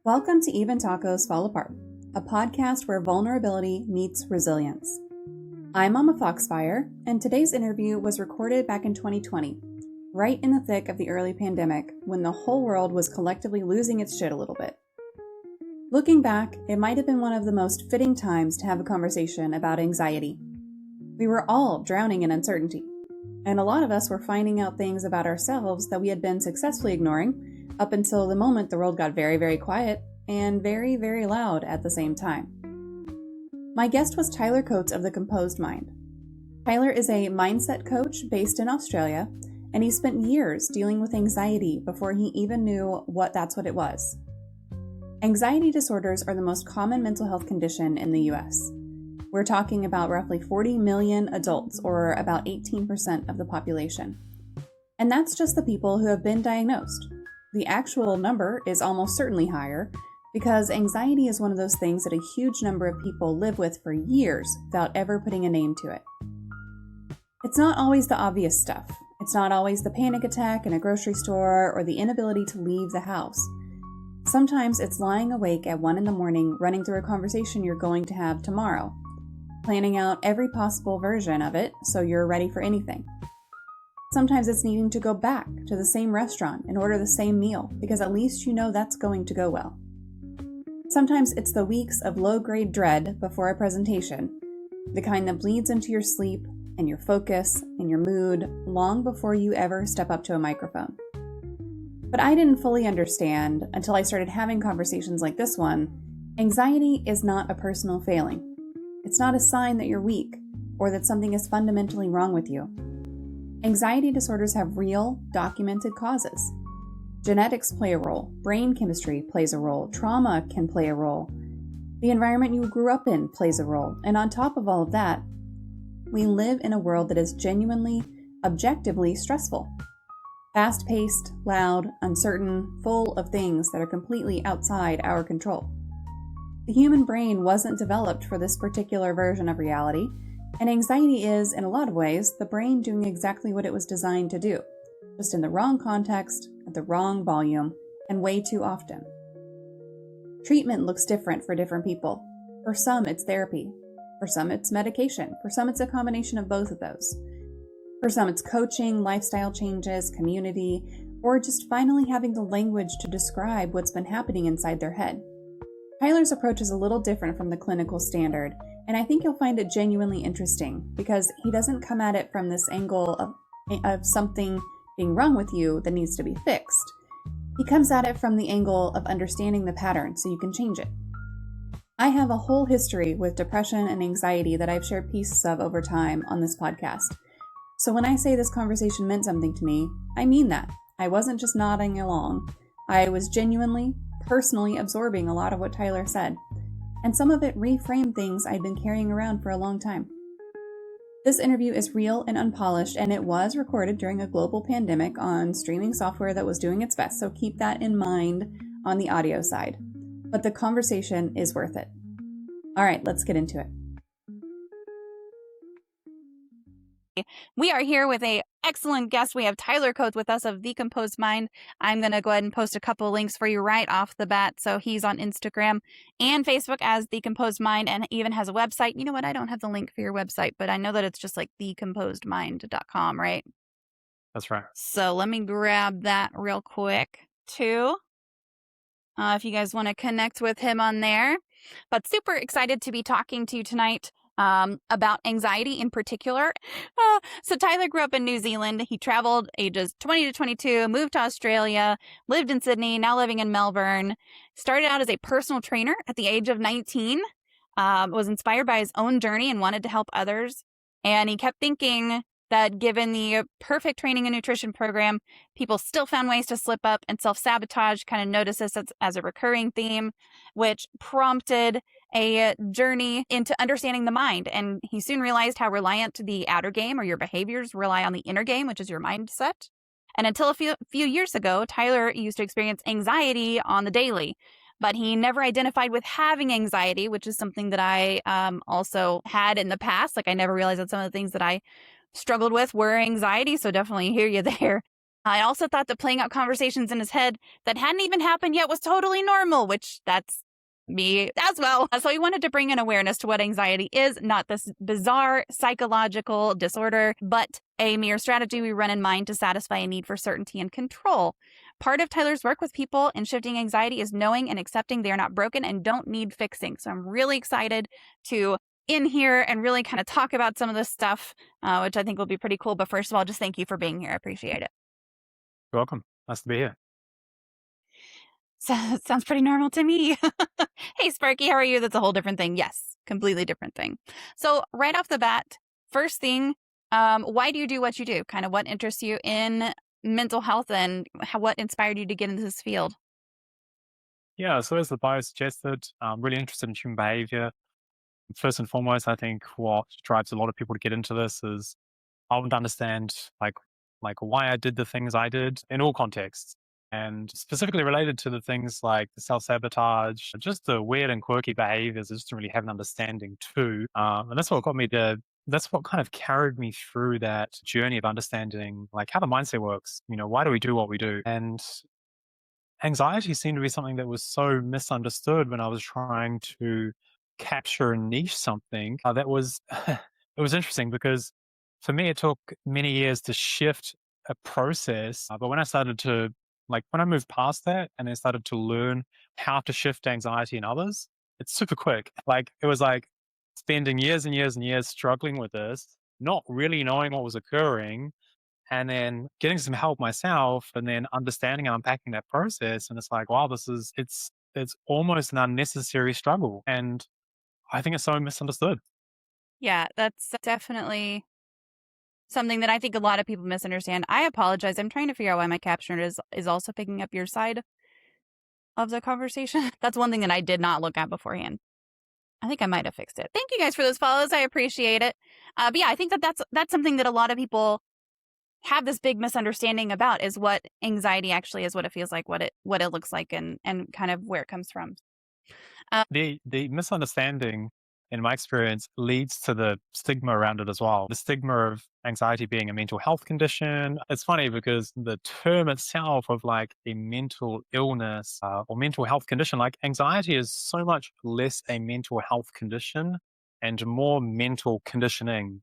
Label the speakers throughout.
Speaker 1: Welcome to Even Tacos Fall Apart, a podcast where vulnerability meets resilience. I'm MommaFoxFire, and today's interview was recorded back in 2020, right in the thick of the early pandemic when the whole world was collectively losing its shit a little bit. Looking back, it might have been one of the most fitting times to have a conversation about anxiety. We were all drowning in uncertainty, and a lot of us were finding out things about ourselves that we had been successfully ignoring up until the moment the world got very, very quiet and very, very loud at the same time. My guest was Tyler Coates of The Composed Mind. Tyler is a mindset coach based in Australia, and he spent years dealing with anxiety before he even knew that's what it was. Anxiety disorders are the most common mental health condition in the US. We're talking about roughly 40 million adults, or about 18% of the population. And that's just the people who have been diagnosed. The actual number is almost certainly higher because anxiety is one of those things that a huge number of people live with for years without ever putting a name to it. It's not always the obvious stuff. It's not always the panic attack in a grocery store or the inability to leave the house. Sometimes it's lying awake at 1 a.m, running through a conversation you're going to have tomorrow, planning out every possible version of it so you're ready for anything. Sometimes it's needing to go back to the same restaurant and order the same meal because at least you know that's going to go well. Sometimes it's the weeks of low-grade dread before a presentation, the kind that bleeds into your sleep and your focus and your mood long before you ever step up to a microphone. But I didn't fully understand until I started having conversations like this one. Anxiety is not a personal failing. It's not a sign that you're weak or that something is fundamentally wrong with you. Anxiety disorders have real, documented causes. Genetics play a role, brain chemistry plays a role, trauma can play a role, the environment you grew up in plays a role, and on top of all of that, we live in a world that is genuinely, objectively stressful. Fast-paced, loud, uncertain, full of things that are completely outside our control. The human brain wasn't developed for this particular version of reality, and anxiety is, in a lot of ways, the brain doing exactly what it was designed to do, just in the wrong context, at the wrong volume, and way too often. Treatment looks different for different people. For some, it's therapy. For some, it's medication. For some, it's a combination of both of those. For some, it's coaching, lifestyle changes, community, or just finally having the language to describe what's been happening inside their head. Tyler's approach is a little different from the clinical standard, and I think you'll find it genuinely interesting because he doesn't come at it from this angle of something being wrong with you that needs to be fixed. He comes at it from the angle of understanding the pattern so you can change it. I have a whole history with depression and anxiety that I've shared pieces of over time on this podcast. So when I say this conversation meant something to me, I mean that. I wasn't just nodding along. I was genuinely, personally absorbing a lot of what Tyler said. And some of it reframed things I'd been carrying around for a long time. This interview is real and unpolished, and it was recorded during a global pandemic on streaming software that was doing its best, so keep that in mind on the audio side. But the conversation is worth it. All right, let's get into it. We are here with an excellent guest. We have Tyler Coates with us of The Composed Mind. I'm going to go ahead and post a couple links for you right off the bat. So he's on Instagram and Facebook as The Composed Mind, and even has a website. You know what? I don't have the link for your website, but I know that it's just like thecomposedmind.com, right?
Speaker 2: That's right.
Speaker 1: So let me grab that real quick too. If you guys want to connect with him on there. But super excited to be talking to you tonight about anxiety in particular. So Tyler grew up in New Zealand. He traveled ages 20 to 22, moved to Australia, lived in Sydney, now living in Melbourne. Started out as a personal trainer at the age of 19, was inspired by his own journey and wanted to help others. And he kept thinking that given the perfect training and nutrition program, people still found ways to slip up and self-sabotage. Kind of noticed this as a recurring theme, which prompted a journey into understanding the mind. And he soon realized how reliant the outer game or your behaviors rely on the inner game, which is your mindset. And until a few years ago, Tyler used to experience anxiety on the daily, but he never identified with having anxiety, which is something that I also had in the past. Like I never realized that some of the things that I struggled with were anxiety. So definitely hear you there.
Speaker 2: I also thought that playing out conversations in his head that hadn't even happened yet was totally normal, which that's me as well. So he wanted to bring in awareness to what anxiety is, not this bizarre psychological disorder, but a mere strategy we run in mind to satisfy a need for certainty and control. Part of Tyler's work with people in shifting anxiety is knowing and accepting they are not broken and don't need fixing. So I'm really excited to in here and really kind of talk about some of this stuff, which I think will be pretty cool. But first of all, just thank you for being here. I appreciate it.
Speaker 3: You're welcome. Nice to be here.
Speaker 2: So, sounds pretty normal to me. Hey, Sparky, how are you? That's a whole different thing. Yes, completely different thing. So right off the bat, first thing, why do you do what you do? Kind of what interests you in mental health and what inspired you to get into this field?
Speaker 3: Yeah, so as the bio suggested, I'm really interested in human behavior. First and foremost, I think what drives a lot of people to get into this is I want to understand like why I did the things I did in all contexts. And specifically related to the things like the self-sabotage, just the weird and quirky behaviors, I just to really have an understanding too. And that's what got me to that's what kind of carried me through that journey of understanding like how the mindset works. Why do we do what we do? And anxiety seemed to be something that was so misunderstood when I was trying to capture and niche something that was it was interesting because for me it took many years to shift a process, but when I started to when I moved past that and then started to learn how to shift anxiety in others, it's super quick. Like it was like spending years and years and years struggling with this, not really knowing what was occurring, and then getting some help myself and then understanding and unpacking that process. And it's like, wow, it's almost an unnecessary struggle. And I think it's so misunderstood.
Speaker 2: Yeah, that's definitely something that I think a lot of people misunderstand. I apologize. I'm trying to figure out why my captioner is also picking up your side of the conversation. That's one thing that I did not look at beforehand. I think I might have fixed it. Thank you guys for those follows. I appreciate it. But yeah, I think that that's something that a lot of people have this big misunderstanding about is what anxiety actually is, what it feels like, what it looks like, and kind of where it comes from.
Speaker 3: The misunderstanding, in my experience, leads to the stigma around it as well. The stigma of anxiety being a mental health condition. It's funny because the term itself of like a mental illness or mental health condition, like anxiety is so much less a mental health condition and more mental conditioning.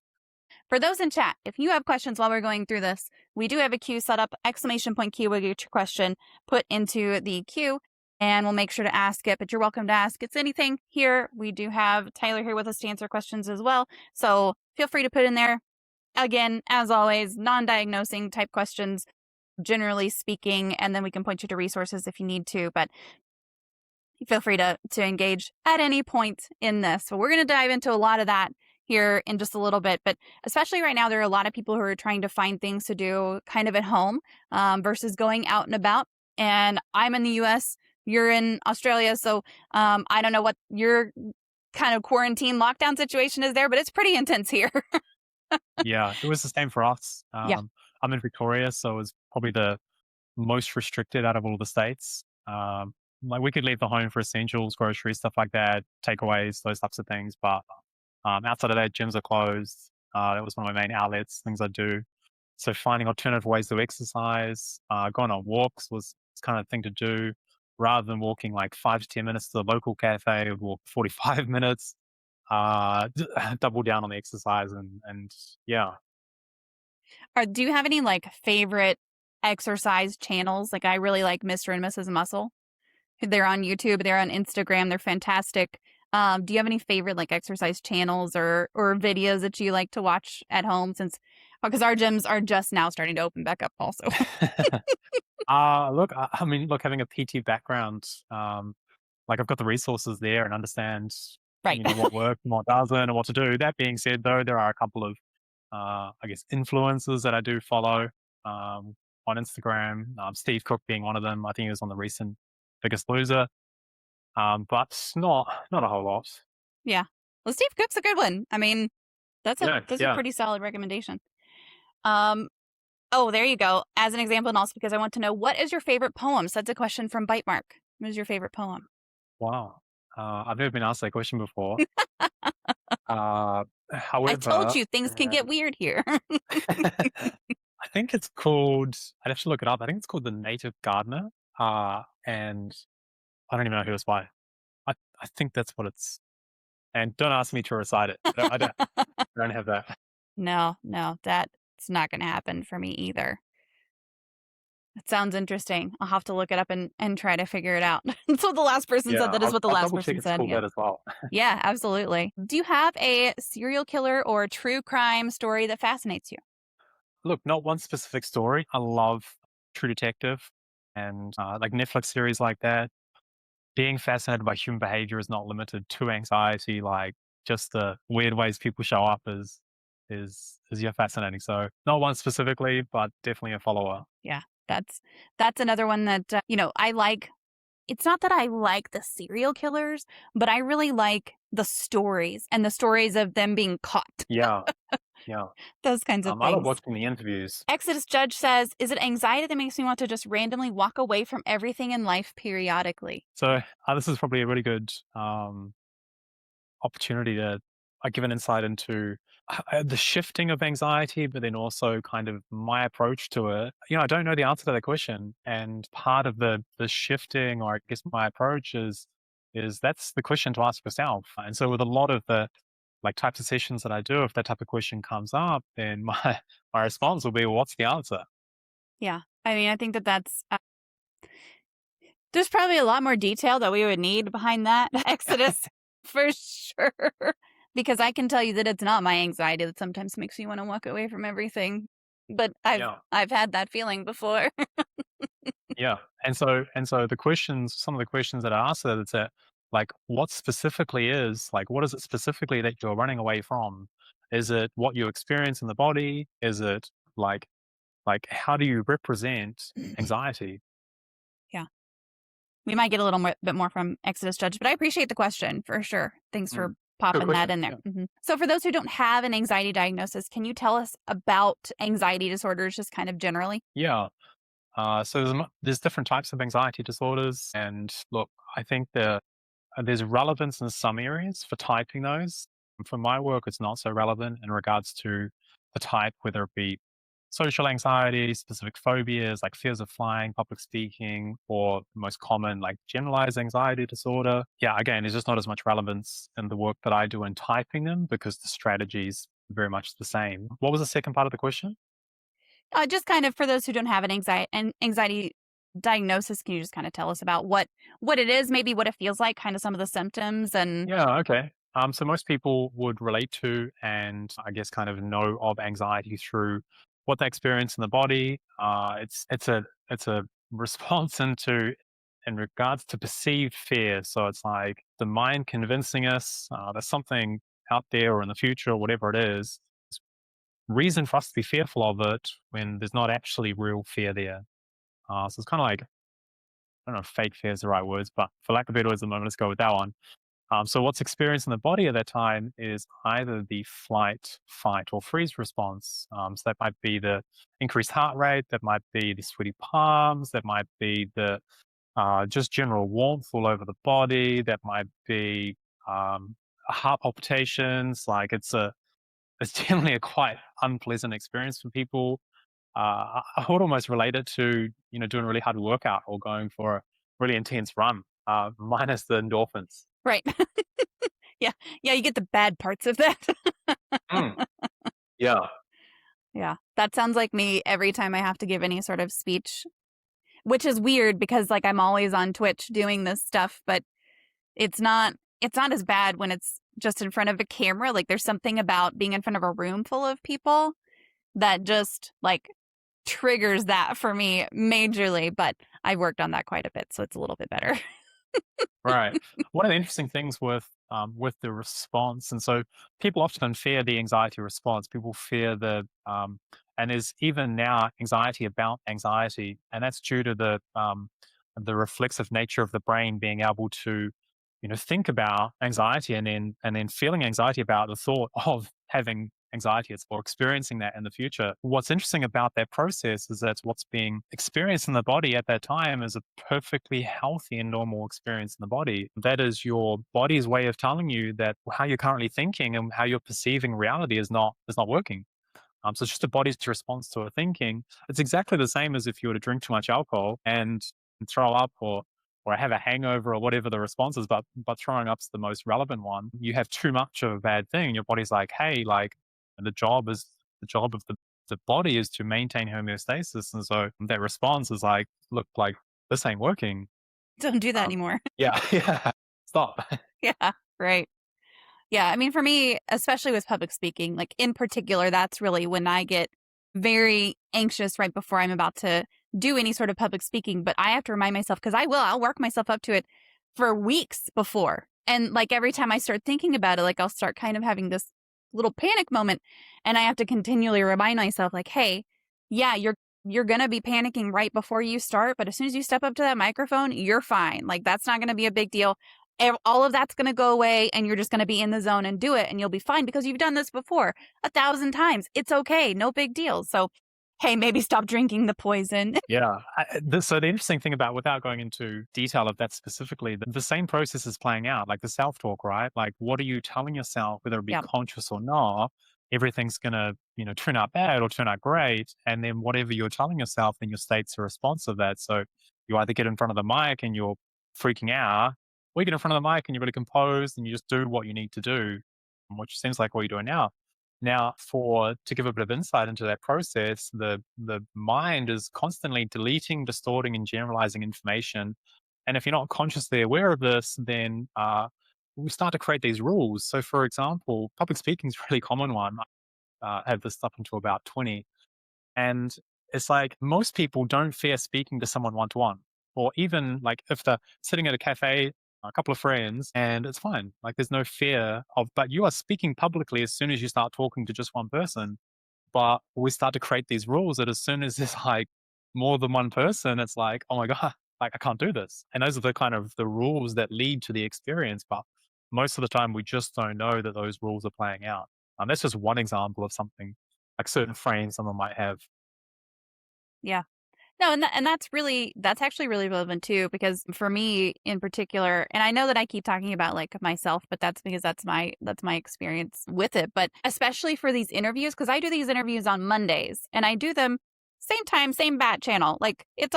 Speaker 2: For those in chat, if you have questions while we're going through this, we do have a queue set up. Exclamation point queue will get your question put into the queue and we'll make sure to ask it. But you're welcome to ask it's anything here. We do have Tyler here with us to answer questions as well. So feel free to put in there. Again, as always, non-diagnosing type questions, generally speaking, and then we can point you to resources if you need to. But feel free to engage at any point in this. So we're going to dive into a lot of that here in just a little bit, but especially right now, there are a lot of people who are trying to find things to do kind of at home versus going out and about. And I'm in the US, you're in Australia. So I don't know what your kind of quarantine lockdown situation is there, but it's pretty intense here.
Speaker 3: Yeah, it was the same for us.
Speaker 2: Yeah.
Speaker 3: I'm in Victoria, so it's probably the most restricted out of all the states. Like we could leave the home for essentials, groceries, stuff like that, takeaways, those types of things. But outside of that, gyms are closed. That was one of my main outlets, things I do. So finding alternative ways to exercise, going on walks was kind of thing to do. Rather than walking like 5 to 10 minutes to the local cafe, I would walk 45 minutes. Double down on the exercise and yeah.
Speaker 2: Do you have any like favorite exercise channels? Like I really like Mr. and Mrs. Muscle. They're on YouTube, they're on Instagram, they're fantastic. Do you have any favorite like exercise channels or videos that you like to watch at home since because our gyms are just now starting to open back up also.
Speaker 3: Look, I mean, look, having a PT background, like I've got the resources there and understand,
Speaker 2: Right.
Speaker 3: what works and what doesn't and what to do. That being said, though, there are a couple of, I guess, influencers that I do follow on Instagram. Steve Cook being one of them. I think he was on the recent Biggest Loser, but not a whole lot.
Speaker 2: Yeah. Well, Steve Cook's a good one. I mean, that's a
Speaker 3: Yeah.
Speaker 2: pretty solid recommendation. Oh, there you go. As an example, and also because I want to know what is your favorite poem? So that's a question from Bite Mark. What is your favorite poem?
Speaker 3: Wow. I've never been asked that question before.
Speaker 2: I told
Speaker 3: However,
Speaker 2: you things can get weird here.
Speaker 3: think it's called, I'd have to look it up. I think it's called The Native Gardener. And I don't even know who it's by. I think that's what it's, and don't ask me to recite it. I don't have that.
Speaker 2: No, that's not going to happen for me either. It sounds interesting. I'll have to look it up and try to figure it out. That's what the last person said. That is what the
Speaker 3: I'll
Speaker 2: last
Speaker 3: double check
Speaker 2: person
Speaker 3: it's
Speaker 2: said.
Speaker 3: called
Speaker 2: Yeah.
Speaker 3: that as well.
Speaker 2: Yeah, absolutely. Do you have a serial killer or true crime story that fascinates you?
Speaker 3: Look, not one specific story. I love True Detective and like Netflix series like that. Being fascinated by human behavior is not limited to anxiety. Like just the weird ways people show up is yeah, fascinating. So not one specifically, but definitely a follower.
Speaker 2: Yeah, that's another one that I like. It's not that I like the serial killers, but I really like the stories and the stories of them being caught.
Speaker 3: Yeah, yeah.
Speaker 2: Those kinds of
Speaker 3: I love
Speaker 2: things.
Speaker 3: watching the interviews.
Speaker 2: Exodus Judge says, "Is it anxiety that makes me want to just randomly walk away from everything in life periodically?"
Speaker 3: So this is probably a really good opportunity to give an insight into the shifting of anxiety, but then also kind of my approach to it. I don't know the answer to that question, and part of the shifting, or I guess my approach is that's the question to ask yourself. And so with a lot of the like types of sessions that I do, if that type of question comes up, then my response will be, well, what's the answer?
Speaker 2: Yeah. I mean, I think that's there's probably a lot more detail that we would need behind that Exodus for sure. Because I can tell you that it's not my anxiety that sometimes makes me want to walk away from everything. But I've had that feeling before.
Speaker 3: Yeah. And so some of the questions that I ask that, it's like, what specifically is, like, what is it specifically that you're running away from? Is it what you experience in the body? Is it like how do you represent anxiety?
Speaker 2: Yeah. We might get a little bit more from Exodus Judge, but I appreciate the question for sure. Thanks for popping that in there.
Speaker 3: Yeah.
Speaker 2: So for those who don't have an anxiety diagnosis, can you tell us about anxiety disorders just kind of generally?
Speaker 3: Yeah. So there's different types of anxiety disorders, and look, I think there's relevance in some areas for typing those. For my work, it's not so relevant in regards to the type, whether it be social anxiety, specific phobias like fears of flying, public speaking, or the most common like generalized anxiety disorder. Yeah, again, there's just not as much relevance in the work that I do in typing them because the strategy is very much the same. What was the second part of the question?
Speaker 2: Just kind of for those who don't have an anxiety diagnosis, can you just kind of tell us about what it is, maybe what it feels like, kind of some of the symptoms and
Speaker 3: Yeah, okay. So most people would relate to and I guess kind of know of anxiety through what they experience in the body. It's a response in regards to perceived fear. So it's like the mind convincing us there's something out there or in the future or whatever it is. It's reason for us to be fearful of it when there's not actually real fear there. So it's kind of like, I don't know if fake fear is the right words, but for lack of better words at the moment, let's go with that one. So what's experienced in the body at that time is either the flight, fight, or freeze response. So that might be the increased heart rate, that might be the sweaty palms, that might be the just general warmth all over the body, that might be heart palpitations. Like it's generally a quite unpleasant experience for people. I would almost relate it to doing a really hard workout or going for a really intense run, minus the endorphins.
Speaker 2: right. Yeah. Yeah, you get the bad parts of that.
Speaker 3: Mm, yeah.
Speaker 2: Yeah. That sounds like me every time I have to give any sort of speech, which is weird because like I'm always on Twitch doing this stuff, but it's not as bad when it's just in front of a camera. Like there's something about being in front of a room full of people that just like triggers that for me majorly, but I've worked on that quite a bit, so it's a little bit better.
Speaker 3: Right. One of the interesting things with the response, and so people often fear the anxiety response. People fear and there's even now anxiety about anxiety, and that's due to the reflexive nature of the brain being able to, think about anxiety and then feeling anxiety about the thought of having anxiety or experiencing that in the future. What's interesting about that process is that what's being experienced in the body at that time is a perfectly healthy and normal experience in the body. That is your body's way of telling you that how you're currently thinking and how you're perceiving reality is not working. So it's just the body's response to a thinking. It's exactly the same as if you were to drink too much alcohol and throw up, or have a hangover, or whatever the response is, but throwing up's the most relevant one. You have too much of a bad thing, and your body's like, hey, like the job of the body is to maintain homeostasis. And so that response is like, look, like this ain't working.
Speaker 2: Don't do that
Speaker 3: Um,
Speaker 2: anymore.
Speaker 3: yeah, yeah. Stop.
Speaker 2: Yeah, right. Yeah, I mean, for me, especially with public speaking, like in particular, that's really when I get very anxious right before I'm about to do any sort of public speaking. But I have to remind myself, because I'll work myself up to it for weeks before. And like every time I start thinking about it, like I'll start kind of having this little panic moment. And I have to continually remind myself, like, hey, yeah, you're going to be panicking right before you start. But as soon as you step up to that microphone, you're fine. Like that's not going to be a big deal. All of that's going to go away and you're just going to be in the zone and do it and you'll be fine because you've done this before 1,000 times. It's okay. No big deal. So, hey, maybe stop drinking the poison.
Speaker 3: Yeah. So the interesting thing about, without going into detail of that specifically, the same process is playing out, like the self-talk, right? Like, what are you telling yourself, whether it be
Speaker 2: Yeah.
Speaker 3: conscious or not? Everything's going to, turn out bad or turn out great. And then whatever you're telling yourself, then your state's a response of that. So you either get in front of the mic and you're freaking out, or you get in front of the mic and you're really composed and you just do what you need to do, which seems like what you're doing now. Now, to give a bit of insight into that process, the mind is constantly deleting, distorting, and generalizing information. And if you're not consciously aware of this, then we start to create these rules. So, for example, public speaking is a really common one. I had this up until about 20. And it's like most people don't fear speaking to someone one to one, or even like if they're sitting at a cafe, a couple of friends, and it's fine. Like there's no fear of, but you are speaking publicly as soon as you start talking to just one person. But we start to create these rules that as soon as there's like more than one person, it's like, oh my God, like I can't do this. And those are the kind of the rules that lead to the experience. But most of the time we just don't know that those rules are playing out. That's just one example of something, like certain frames someone might have.
Speaker 2: Yeah. No, and that's actually really relevant too, because for me in particular, and I know that I keep talking about like myself, but that's because that's my experience with it. But especially for these interviews, because I do these interviews on Mondays and I do them same time, same bat channel. Like it's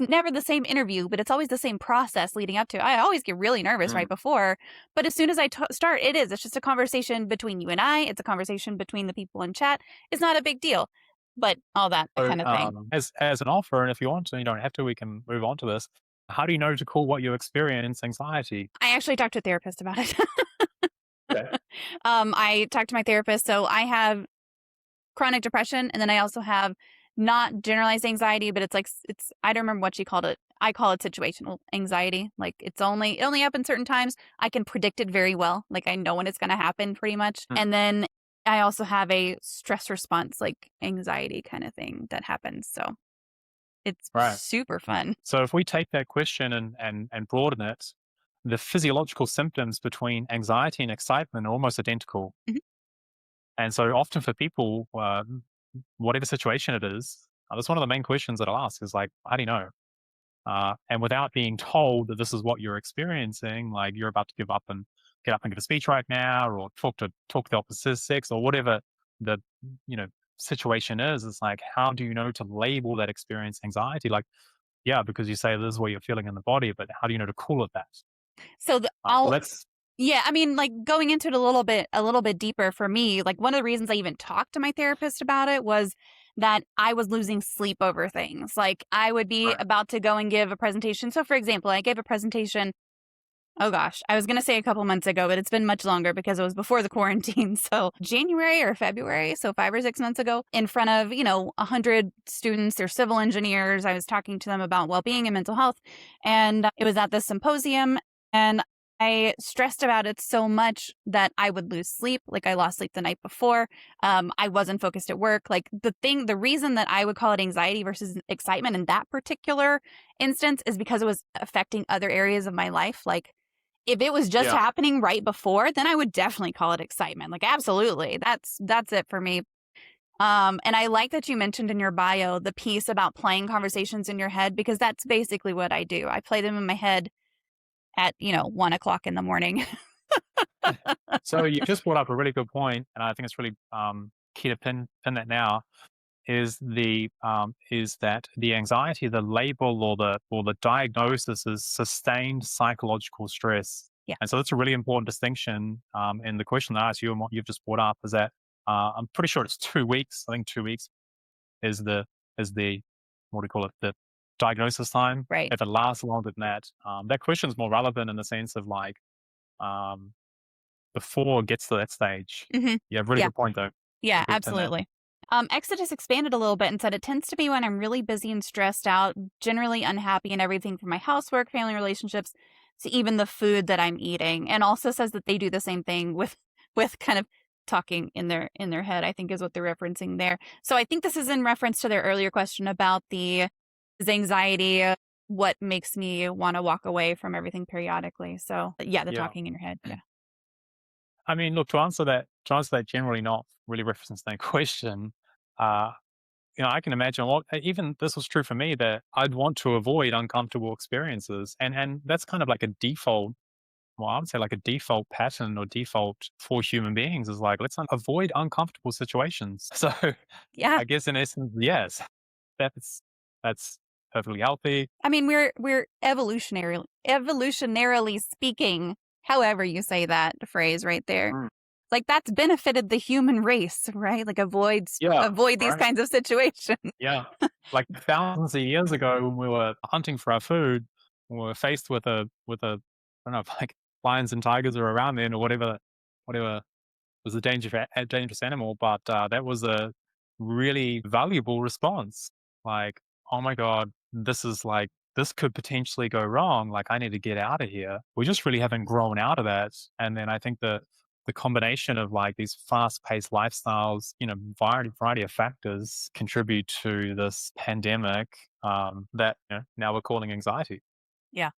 Speaker 2: never the same interview, but it's always the same process leading up to it. I always get really nervous right before, but as soon as I start, it's just a conversation between you and I. It's a conversation between the people in chat. It's not a big deal. But all that
Speaker 3: So,
Speaker 2: kind of thing.
Speaker 3: as an offer, and if you want to, you don't have to, we can move on to this. How do you know to call what you experience anxiety?
Speaker 2: I actually talked to a therapist about it.
Speaker 3: Okay.
Speaker 2: I talked to my therapist. So I have chronic depression, and then I also have not generalized anxiety, but I don't remember what she called it. I call it situational anxiety. Like it only happens certain times. I can predict it very well. Like I know when it's going to happen pretty much. And then I also have a stress response, like anxiety kind of thing that happens. So it's super fun.
Speaker 3: So if we take that question and broaden it, the physiological symptoms between anxiety and excitement are almost identical.
Speaker 2: Mhm.
Speaker 3: And so often for people, whatever situation it is, that's one of the main questions that I'll ask is like, how do you know? And without being told that this is what you're experiencing, like you're about to get up and give a speech right now, or talk the opposite sex, or whatever the situation is, it's like, how do you know to label that experience anxiety? Like, yeah, because you say this is what you're feeling in the body, but how do you know to call it that?
Speaker 2: So
Speaker 3: Let's.
Speaker 2: yeah, I mean, like going into it a little bit deeper for me, like one of the reasons I even talked to my therapist about it was that I was losing sleep over things. Like I would be about to go and give a presentation. So for example, I gave a presentation, oh gosh, I was going to say a couple months ago, but it's been much longer because it was before the quarantine. So January or February, so 5 or 6 months ago, in front of, 100 students. They're civil engineers. I was talking to them about well-being and mental health. And it was at this symposium. And I stressed about it so much that I would lose sleep. Like I lost sleep the night before. I wasn't focused at work. Like the reason that I would call it anxiety versus excitement in that particular instance is because it was affecting other areas of my life. Like if it was just happening right before, then I would definitely call it excitement. Like absolutely. That's it for me. And I like that you mentioned in your bio the piece about playing conversations in your head, because that's basically what I do. I play them in my head at 1 o'clock in the morning.
Speaker 3: So you just brought up a really good point, and I think it's really key to pin that now is that the anxiety, the label or the diagnosis is sustained psychological stress.
Speaker 2: Yeah.
Speaker 3: And so that's a really important distinction. In the question that I asked you and what you've just brought up is that I'm pretty sure it's 2 weeks. I think 2 weeks is the what do you call it, the diagnosis time.
Speaker 2: Right.
Speaker 3: If it lasts longer than that, that question is more relevant in the sense of like um, before it gets to that stage.
Speaker 2: Hmm.
Speaker 3: Yeah, really
Speaker 2: Yeah.
Speaker 3: good point though.
Speaker 2: Yeah,
Speaker 3: Good pin there.
Speaker 2: absolutely. Exodus expanded a little bit and said it tends to be when I'm really busy and stressed out, generally unhappy in everything from my housework, family relationships, to even the food that I'm eating. And also says that they do the same thing with kind of talking in their head, I think is what they're referencing there. So I think this is in reference to their earlier question about the is anxiety, what makes me want to walk away from everything periodically. So yeah, the
Speaker 3: Yeah.
Speaker 2: talking in your head. Yeah.
Speaker 3: I mean, look, to answer that generally not really referencing that question, uh, I can imagine even this was true for me that I'd want to avoid uncomfortable experiences. And that's kind of like a default, well, I would say like a default pattern or default for human beings is like, let's avoid uncomfortable situations. So
Speaker 2: Yeah.
Speaker 3: I guess in essence, yes, that's perfectly healthy.
Speaker 2: I mean, we're evolutionarily speaking, however you say that phrase right there.
Speaker 3: Mm.
Speaker 2: Like that's benefited the human race, right? Like
Speaker 3: Yeah,
Speaker 2: avoid these
Speaker 3: right.
Speaker 2: kinds of situations.
Speaker 3: Yeah. Like thousands of years ago when we were hunting for our food, we were faced with a I don't know if like lions and tigers are around then or whatever was a dangerous animal, but that was a really valuable response. Like, oh my God, this could potentially go wrong. Like I need to get out of here. We just really haven't grown out of that. And then I think the combination of like these fast-paced lifestyles, variety of factors contribute to this pandemic that now we're calling anxiety.
Speaker 2: Yeah.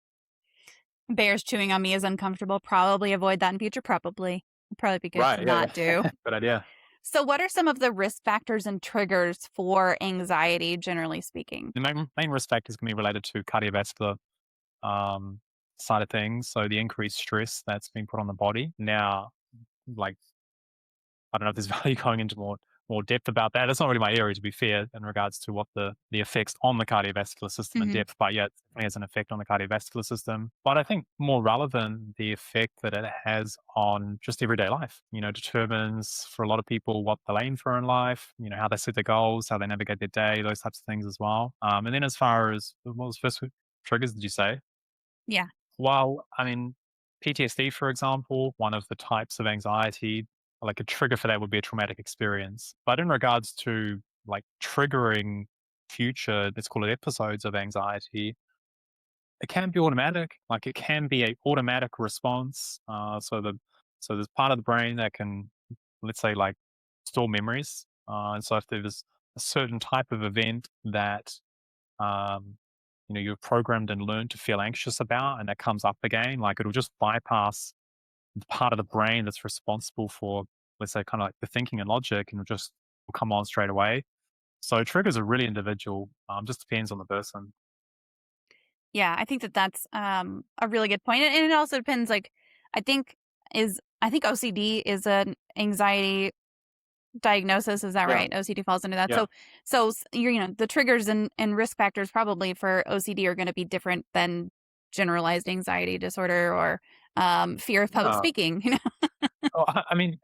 Speaker 2: Bears chewing on me is uncomfortable. Probably avoid that in future. Probably be good to
Speaker 3: Right. Yeah.
Speaker 2: not do.
Speaker 3: Yeah. Good idea.
Speaker 2: So what are some of the risk factors and triggers for anxiety, generally speaking?
Speaker 3: The main risk factors can be related to cardiovascular um, side of things. So the increased stress that's been put on the body. Now, like I don't know if there's value going into more depth about that. It's not really my area, to be fair, in regards to what the effects on the cardiovascular system in
Speaker 2: Hmm.
Speaker 3: depth. But yeah, it definitely has an effect on the cardiovascular system. But I think more relevant, the effect that it has on just everyday life. Determines for a lot of people what they're aiming for in life. How they set their goals, how they navigate their day, those types of things as well. And then as far as what was the first triggers, did you say?
Speaker 2: Yeah.
Speaker 3: Well, I mean, PTSD, for example, one of the types of anxiety, like a trigger for that would be a traumatic experience. But in regards to like triggering future, let's call it episodes of anxiety, it can be automatic. Like it can be a automatic response. So there's part of the brain that can, let's say, like store memories. And so if there's a certain type of event that um, you've programmed and learned to feel anxious about, and that comes up again, like it'll just bypass the part of the brain that's responsible for, let's say, kind of like the thinking and logic, and will come on straight away. So triggers are really individual. Just depends on the person.
Speaker 2: Yeah, I think that that's a really good point. And it also depends, like, I think I think OCD is an anxiety diagnosis. Is that
Speaker 3: Yeah,
Speaker 2: right? OCD falls into that.
Speaker 3: yeah.
Speaker 2: So the triggers and risk factors probably for OCD are going to be different than generalized anxiety disorder or fear of public
Speaker 3: Yeah.
Speaker 2: speaking.
Speaker 3: Oh, I mean,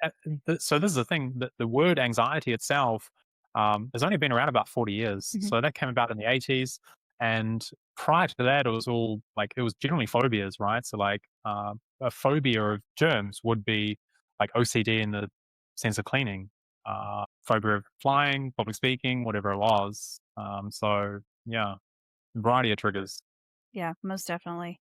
Speaker 3: so this is the thing that the word anxiety itself has only been around about 40 years.
Speaker 2: Mhm.
Speaker 3: So that came about in the 80s. And prior to that, it was all like, it was generally phobias, right? So, like, a phobia of germs would be like OCD in the sense of cleaning, phobia of flying, public speaking, whatever it was. So, yeah, variety of triggers.
Speaker 2: Yeah, most definitely.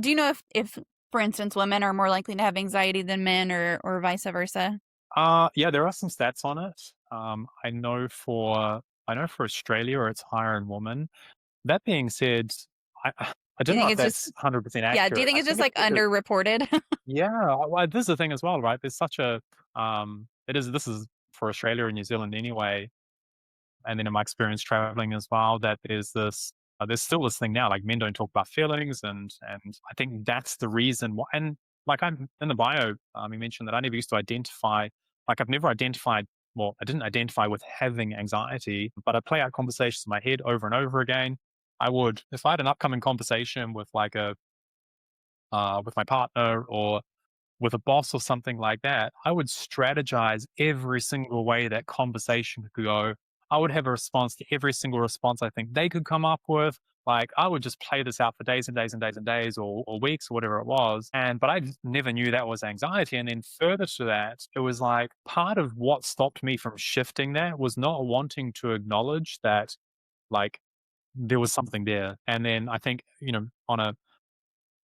Speaker 2: Do you know if for instance women are more likely to have anxiety than men or vice versa?
Speaker 3: Yeah, there are some stats on it. I know for Australia, it's higher in women. That being said, I I
Speaker 2: Do you
Speaker 3: don't know
Speaker 2: think
Speaker 3: if
Speaker 2: it's just
Speaker 3: that's 100%
Speaker 2: yeah? Do you
Speaker 3: accurate.
Speaker 2: think
Speaker 3: I
Speaker 2: it's just
Speaker 3: think it's
Speaker 2: like
Speaker 3: because
Speaker 2: underreported?
Speaker 3: yeah, well, this is the thing as well, right? There's such a this is for Australia and New Zealand anyway, and then in my experience traveling as well, that there's still this thing now, like men don't talk about feelings, and I think that's the reason why. And like I'm in the bio, you mentioned that I never used to identify, like I've never identified I didn't identify with having anxiety, but I play out conversations in my head over and over again. I would, if I had an upcoming conversation with like with my partner or with a boss or something like that, I would strategize every single way that conversation could go. I would have a response to every single response I think they could come up with. Like I would just play this out for days and days and days and days or weeks or whatever it was. But I just never knew that was anxiety. And then further to that, it was like part of what stopped me from shifting that was not wanting to acknowledge that like there was something there. And then I think, on a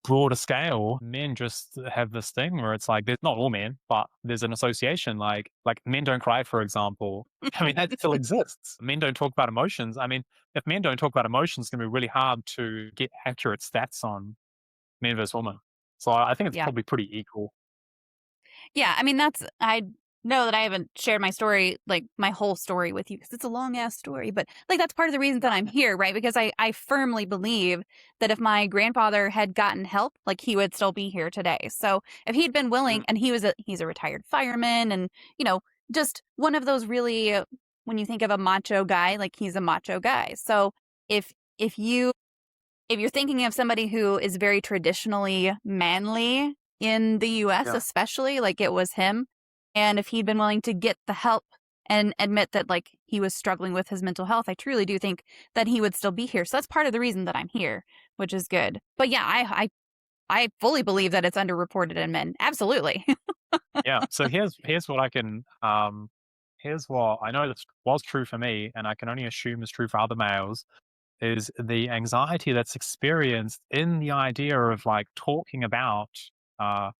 Speaker 3: broader scale, men just have this thing where it's like, there's not all men, but there's an association. Like men don't cry, for example. I mean, that still exists. Men don't talk about emotions. I mean, if men don't talk about emotions, it's going to be really hard to get accurate stats on men versus women. So I think it's
Speaker 2: Yeah.
Speaker 3: probably pretty equal.
Speaker 2: Yeah, I mean, I know that I haven't shared my story, like my whole story with you because it's a long ass story, but like that's part of the reason that I'm here, right? Because I firmly believe that if my grandfather had gotten help, like he would still be here today. So if he'd been willing, and he's a retired fireman and, just one of those really, when you think of a macho guy, like he's a macho guy. So if you're thinking of somebody who is very traditionally manly in the US,
Speaker 3: Yeah.
Speaker 2: especially, like it was him, and if he'd been willing to get the help and admit that like he was struggling with his mental health, I truly do think that he would still be here. So that's part of the reason that I'm here, which is good. But yeah, I fully believe that it's underreported in men. Absolutely.
Speaker 3: Yeah. So here's what I can here's what I know that was true for me, and I can only assume is true for other males, is the anxiety that's experienced in the idea of like talking about uh,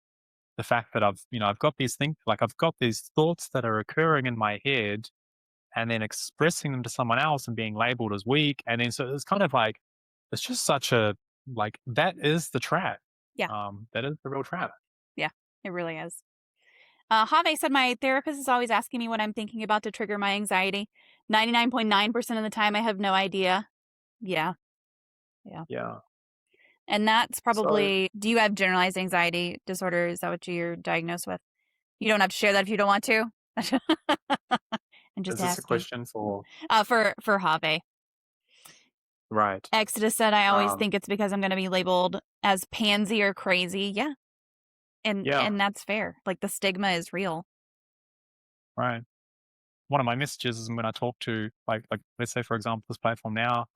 Speaker 3: the fact that I've got these things, like I've got these thoughts that are occurring in my head and then expressing them to someone else and being labeled as weak. And then so it's kind of like, it's just such a, like, that is the trap.
Speaker 2: Yeah.
Speaker 3: That is the real trap.
Speaker 2: Yeah, it really is. Have said my therapist is always asking me what I'm thinking about to trigger my anxiety. 99.9% of the time, I have no idea. Yeah. Yeah.
Speaker 3: Yeah.
Speaker 2: And that's
Speaker 3: So
Speaker 2: probably, do you have generalized anxiety disorder? Is that what you're diagnosed with? You don't have to share that if you don't want to. I'm just
Speaker 3: is this a
Speaker 2: asking.
Speaker 3: question for,
Speaker 2: For Have.
Speaker 3: right.
Speaker 2: Exodus said, I always
Speaker 3: Um,
Speaker 2: think it's because I'm going to be labeled as pansy or crazy. Yeah.
Speaker 3: yeah.
Speaker 2: And that's fair. Like the stigma is real.
Speaker 3: Right. One of my messages is when I talk to like let's say for example this platform now,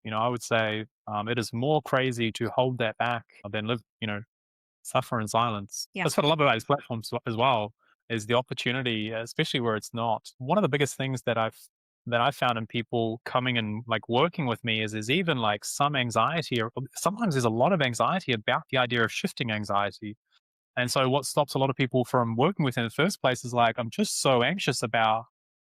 Speaker 3: I would say it is more crazy to hold that back than live, suffer in silence.
Speaker 2: Yeah.
Speaker 3: That's what I love about these platforms as well, is the opportunity, especially where it's not. One of the biggest things that I've found in people coming and like working with me is even like some anxiety, or sometimes there's a lot of anxiety about the idea of shifting anxiety. And so what stops a lot of people from working with in the first place is like, I'm just so anxious about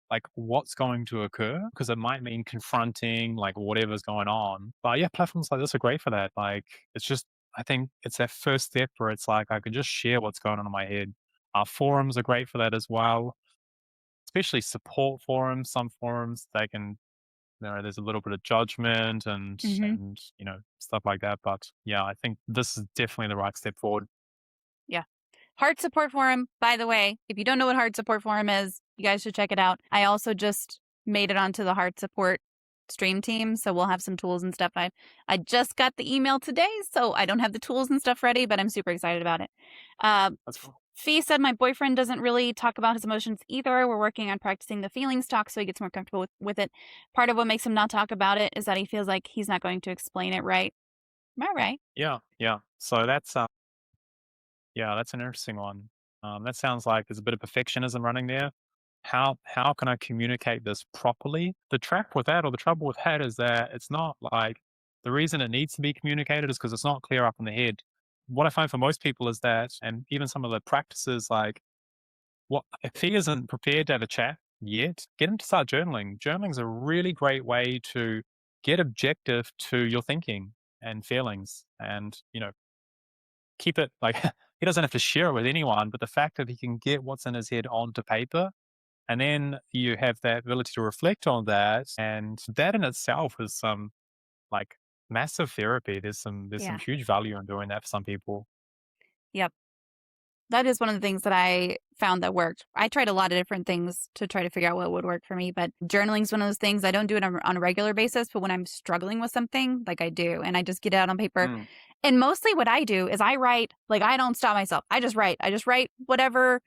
Speaker 3: like what's going to occur because it might mean confronting like whatever's going on. But yeah, platforms like this are great for that. Like it's just, I think it's that first step where it's like, I can just share what's going on in my head. Forums are great for that as well, especially support forums. Some forums, they can, there's a little bit of judgment and,
Speaker 2: Mm-hmm.
Speaker 3: and, stuff like that. But yeah, I think this is definitely the right step forward.
Speaker 2: Yeah. Heart Support Forum, by the way, if you don't know what Heart Support Forum is, you guys should check it out. I also just made it onto the Heart Support stream team, so we'll have some tools and stuff. I just got the email today, so I don't have the tools and stuff ready, but I'm super excited about it.
Speaker 3: That's cool.
Speaker 2: Fee said my boyfriend doesn't really talk about his emotions either. We're working on practicing the feelings talk so he gets more comfortable with it. Part of what makes him not talk about it is that he feels like he's not going to explain it right. Am I right?
Speaker 3: Yeah. Yeah. So that's, yeah, that's an interesting one. That sounds like there's a bit of perfectionism running there. How can I communicate this properly? The trap with that, or the trouble with that, is that it's not like the reason it needs to be communicated is because it's not clear up in the head. What I find for most people is that, and even some of the practices, like what if he isn't prepared to have a chat yet, get him to start journaling. Journaling is a really great way to get objective to your thinking and feelings, and keep it like he doesn't have to share it with anyone, but the fact that he can get what's in his head onto paper, and then you have that ability to reflect on that, and that in itself is some like massive therapy. There's some
Speaker 2: Yeah.
Speaker 3: huge value in doing that for some people.
Speaker 2: Yep. That is one of the things that I found that worked. I tried a lot of different things to try to figure out what would work for me, but journaling is one of those things. I don't do it on a regular basis, but when I'm struggling with something, like I do, and I just get it out on paper.
Speaker 3: Mm.
Speaker 2: And mostly what I do is I write, like I don't stop myself. I just write. I just write whatever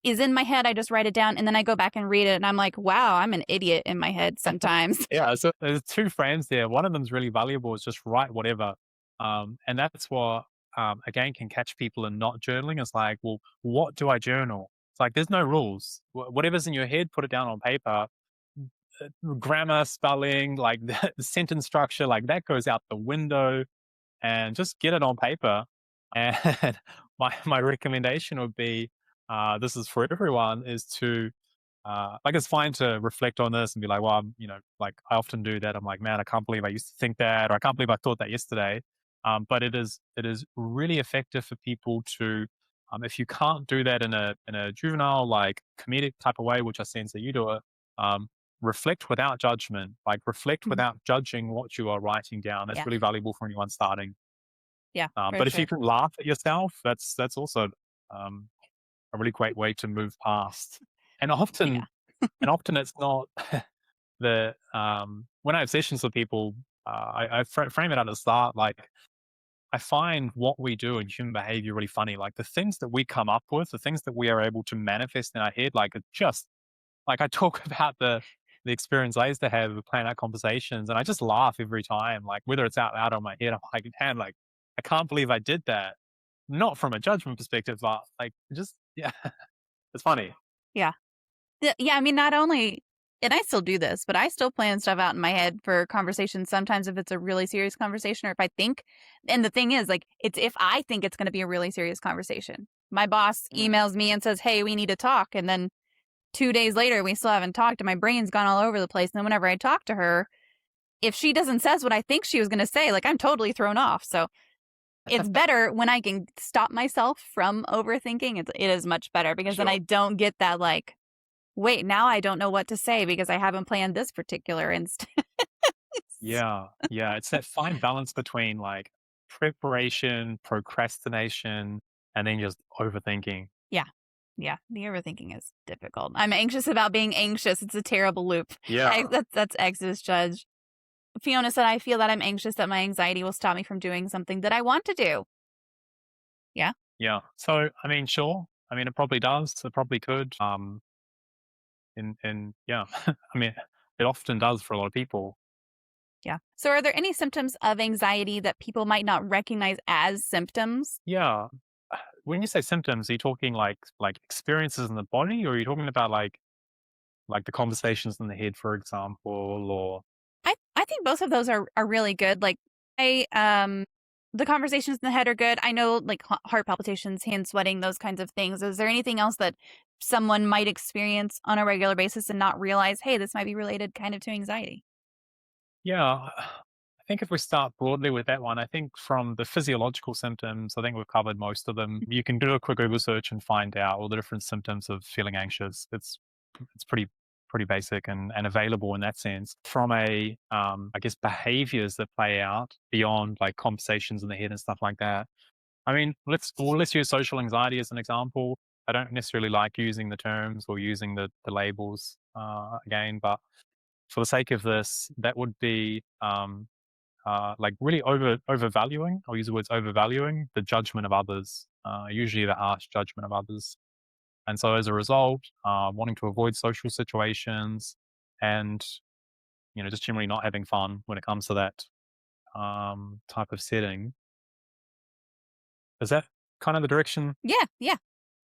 Speaker 2: is in my head. I just write it down, and then I go back and read it, and I'm like, wow, I'm an idiot in my head sometimes.
Speaker 3: Yeah, so there's two friends there. One of them's really valuable is just write whatever. And that's what, again, can catch people in not journaling. It's like, well, what do I journal? It's like, there's no rules. Whatever's in your head, put it down on paper. Grammar, spelling, like the sentence structure, like that goes out the window, and just get it on paper. And my recommendation would be, this is for everyone, is to like it's fine to reflect on this and be like, well, like I often do that. I'm like, man, I can't believe I used to think that, or I can't believe I thought that yesterday. But it is really effective for people to, if you can't do that in a juvenile, like comedic type of way, which I sense that you do it, reflect without judgment, like reflect
Speaker 2: Mhm.
Speaker 3: without judging what you are writing down. That's
Speaker 2: Yeah.
Speaker 3: really valuable for anyone starting.
Speaker 2: Yeah. For
Speaker 3: But if you
Speaker 2: sure.
Speaker 3: can laugh at yourself, that's also um, a really great way to move past. And
Speaker 2: Yeah.
Speaker 3: often, and often it's not the when I have sessions with people, I frame it at the start like I find what we do in human behavior really funny. Like the things that we come up with, the things that we are able to manifest in our head, like it just like I talk about the experience I used to have with planning out conversations, and I just laugh every time. Like whether it's out loud on my head, I'm like, man, like I can't believe I did that. Not from a judgment perspective, but like just yeah, it's funny.
Speaker 2: Yeah. Yeah, I mean, not only, and I still do this, but I still plan stuff out in my head for conversations. Sometimes if it's a really serious conversation, or if I think, and the thing is, like, it's if I think it's going to be a really serious conversation. My boss
Speaker 3: Mm.
Speaker 2: emails me and says, "Hey, we need to talk," and then 2 days later, we still haven't talked, and my brain's gone all over the place. And then whenever I talk to her, if she doesn't says what I think she was going to say, like I'm totally thrown off. So it's better when I can stop myself from overthinking. It is much better because then I
Speaker 3: Sure.
Speaker 2: don't get that like, wait, now I don't know what to say because I haven't planned this particular instance.
Speaker 3: Yeah, yeah. It's that fine balance between like preparation, procrastination, and then just overthinking.
Speaker 2: Yeah. Yeah. The overthinking is difficult. I'm anxious about being anxious. It's a terrible loop.
Speaker 3: Yeah,
Speaker 2: That's X's judge. Fiona said, I feel that I'm anxious that my anxiety will stop me from doing something that I want to do. Yeah.
Speaker 3: yeah. So I mean, sure. I mean, it probably does. It probably could. And yeah, I mean, it often does for a lot of people.
Speaker 2: Yeah. So are there any symptoms of anxiety that people might not recognize as symptoms?
Speaker 3: Yeah. When you say symptoms, are you talking like experiences in the body, or are you talking about like the conversations in the head, for example, or
Speaker 2: I think both of those are really good. Like I the conversations in the head are good. I know like heart palpitations, hand sweating, those kinds of things. Is there anything else that someone might experience on a regular basis and not realize, hey, this might be related kind of to anxiety?
Speaker 3: yeah? I think if we start broadly with that one, I think from the physiological symptoms, I think we've covered most of them. You can do a quick Google search and find out all the different symptoms of feeling anxious. It's pretty basic and available in that sense. From a I guess behaviors that play out beyond like conversations in the head and stuff like that. I mean, let's use social anxiety as an example. I don't necessarily like using the terms or using the labels again, but for the sake of this, that would be like really overvaluing. I'll use the words overvaluing the judgment of others, usually the harsh judgment of others. And so as a result, wanting to avoid social situations and just generally not having fun when it comes to that type of setting. Is that kind of the direction?
Speaker 2: Yeah, yeah.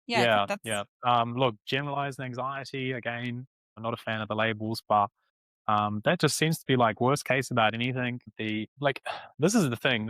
Speaker 2: Yeah, I think
Speaker 3: Yeah,
Speaker 2: that's
Speaker 3: yeah. Look, generalized anxiety, again, I'm not a fan of the labels, but that just seems to be like worst case about anything. The like, this is the thing.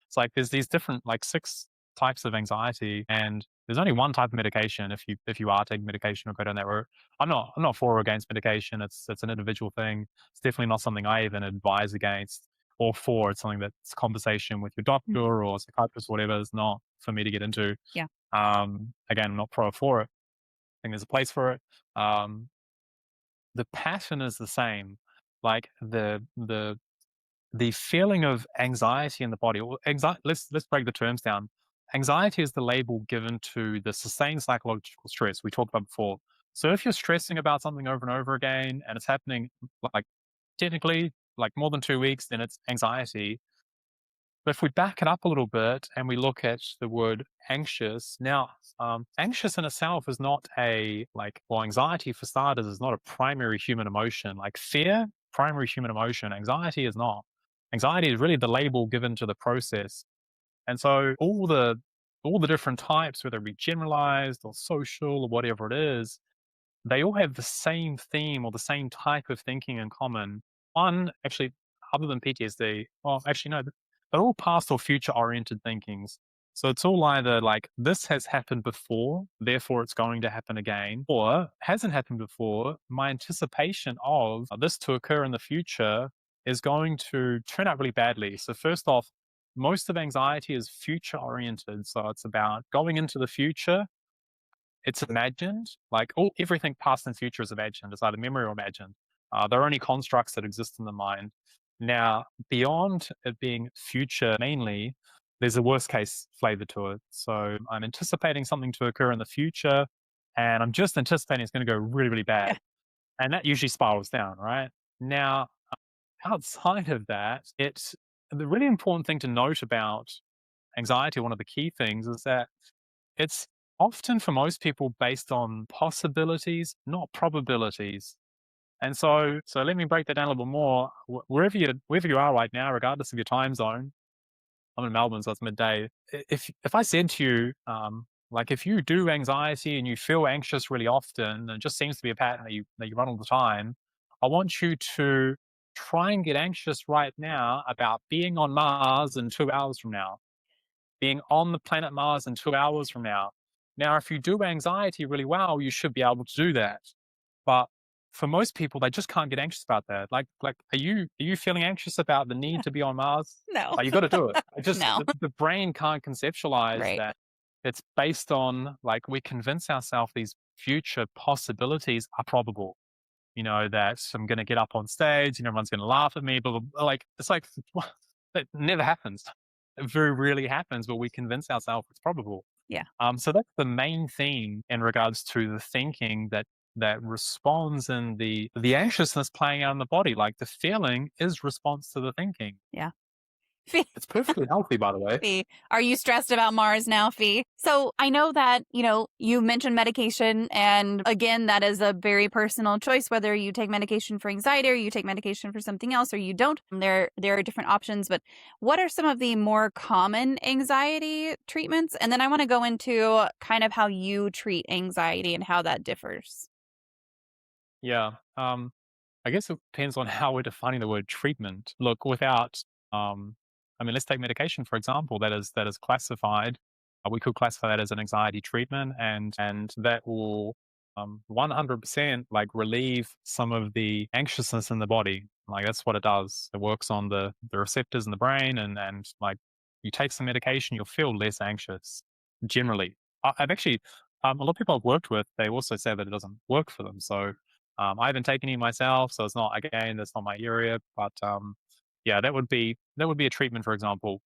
Speaker 3: It's like there's these different like 6 types of anxiety, and there's only one type of medication. If you are taking medication or go down that route, I'm not for or against medication. It's an individual thing. It's definitely not something I even advise against or for. It's something that's conversation with your doctor or psychiatrist or whatever. Is not for me to get into.
Speaker 2: yeah.
Speaker 3: Again, I'm not pro or for it. I think there's a place for it. Um, the passion is the same. Like the feeling of anxiety in the body. Or let's break the terms down. anxiety is the label given to the sustained psychological stress we talked about before. So if you're stressing about something over and over again and it's happening like technically like more than 2 weeks, then it's anxiety. But if we back it up a little bit and we look at the word anxious, now, anxious in itself is not well, anxiety for starters is not a primary human emotion. Like fear, primary human emotion, anxiety is not. Anxiety is really the label given to the process. And so all the different types, whether it be generalized or social or whatever it is, they all have the same theme or the same type of thinking in common. One, actually, other than PTSD, well, actually, no, they're all past or future oriented thinkings. So it's all either like this has happened before, therefore it's going to happen again, or hasn't happened before. My anticipation of this to occur in the future is going to turn out really badly. So, first off, most of anxiety is future oriented. So it's about going into the future. It's imagined, like everything past and future is imagined. It's either memory or imagined. They're only constructs that exist in the mind. Now, beyond it being future mainly, there's a worst case flavor to it. So I'm anticipating something to occur in the future, and I'm just anticipating it's going to go really, really
Speaker 2: Yeah.
Speaker 3: bad. And that usually spirals down, right? Now, outside of that, it's the really important thing to note about anxiety. One of the key things is that it's often for most people based on possibilities, not probabilities. And so let me break that down a little bit more. Wherever you are right now, regardless of your time zone, I'm in Melbourne, so it's midday. If I said to you, like if you do anxiety and you feel anxious really often, and it just seems to be a pattern that you run all the time, I want you to try and get anxious right now about being on Mars in 2 hours from now, being on the planet Mars in 2 hours from now. Now, if you do anxiety really well, you should be able to do that. But for most people, they just can't get anxious about that. Like, are you feeling anxious about the need to be on Mars?
Speaker 2: No.
Speaker 3: You got to do it. It just
Speaker 2: No.
Speaker 3: the brain can't conceptualize
Speaker 2: Right.
Speaker 3: that. It's based on like we convince ourselves these future possibilities are probable. That I'm going to get up on stage and everyone's going to laugh at me. But like it's like it never happens. It very rarely happens, but we convince ourselves it's probable.
Speaker 2: Yeah.
Speaker 3: So that's the main theme in regards to the thinking that responds in the anxiousness playing out in the body. Like the feeling is response to the thinking.
Speaker 2: Yeah.
Speaker 3: It's perfectly healthy, by the way.
Speaker 2: Fee, are you stressed about Mars now, Fee? So I know that, you mentioned medication. And again, that is a very personal choice, whether you take medication for anxiety or you take medication for something else or you don't. There are different options. But what are some of the more common anxiety treatments? And then I want to go into kind of how you treat anxiety and how that differs.
Speaker 3: Yeah. I guess it depends on how we're defining the word treatment. Look, um, let's take medication for example. That is classified. We could classify that as an anxiety treatment, and that will 100% like relieve some of the anxiousness in the body. Like that's what it does. It works on the receptors in the brain, and like you take some medication, you'll feel less anxious. Generally, I've actually a lot of people I've worked with, they also say that it doesn't work for them. So I haven't taken any myself, so it's not again that's not my area. But yeah, that would be a treatment, for example.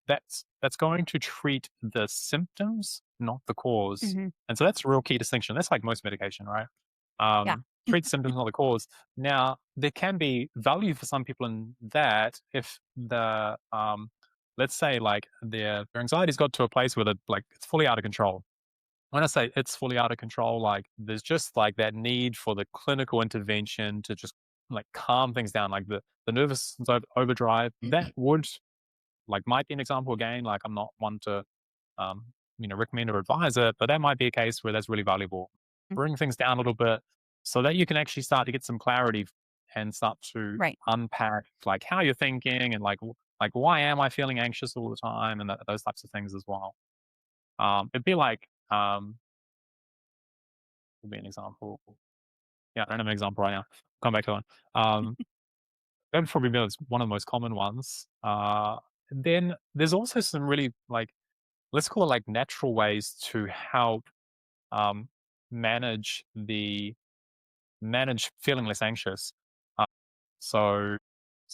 Speaker 3: That's going to treat the symptoms, not the cause.
Speaker 2: Mm-hmm.
Speaker 3: And so that's a real key distinction. That's like most medication, right?
Speaker 2: Yeah.
Speaker 3: Treat symptoms, not the cause. Now, there can be value for some people in that if let's say like their anxiety's got to a place where it's fully out of control. When I say it's fully out of control, like there's just like that need for the clinical intervention to just like calm things down, like the nervous system's overdrive. That would might be an example again. Like I'm not one to um, recommend or advise it, but that might be a case where that's really valuable. Bring things down a little bit so that you can actually start to get some clarity and start to
Speaker 2: Right.
Speaker 3: unpack like how you're thinking and like why am I feeling anxious all the time and those types of things as well. It'd be like would be an example. Yeah, I don't have an example right now. Come back to one. That would probably be one of the most common ones. Then there's also some really let's call it like natural ways to help um, manage feeling less anxious. Uh, so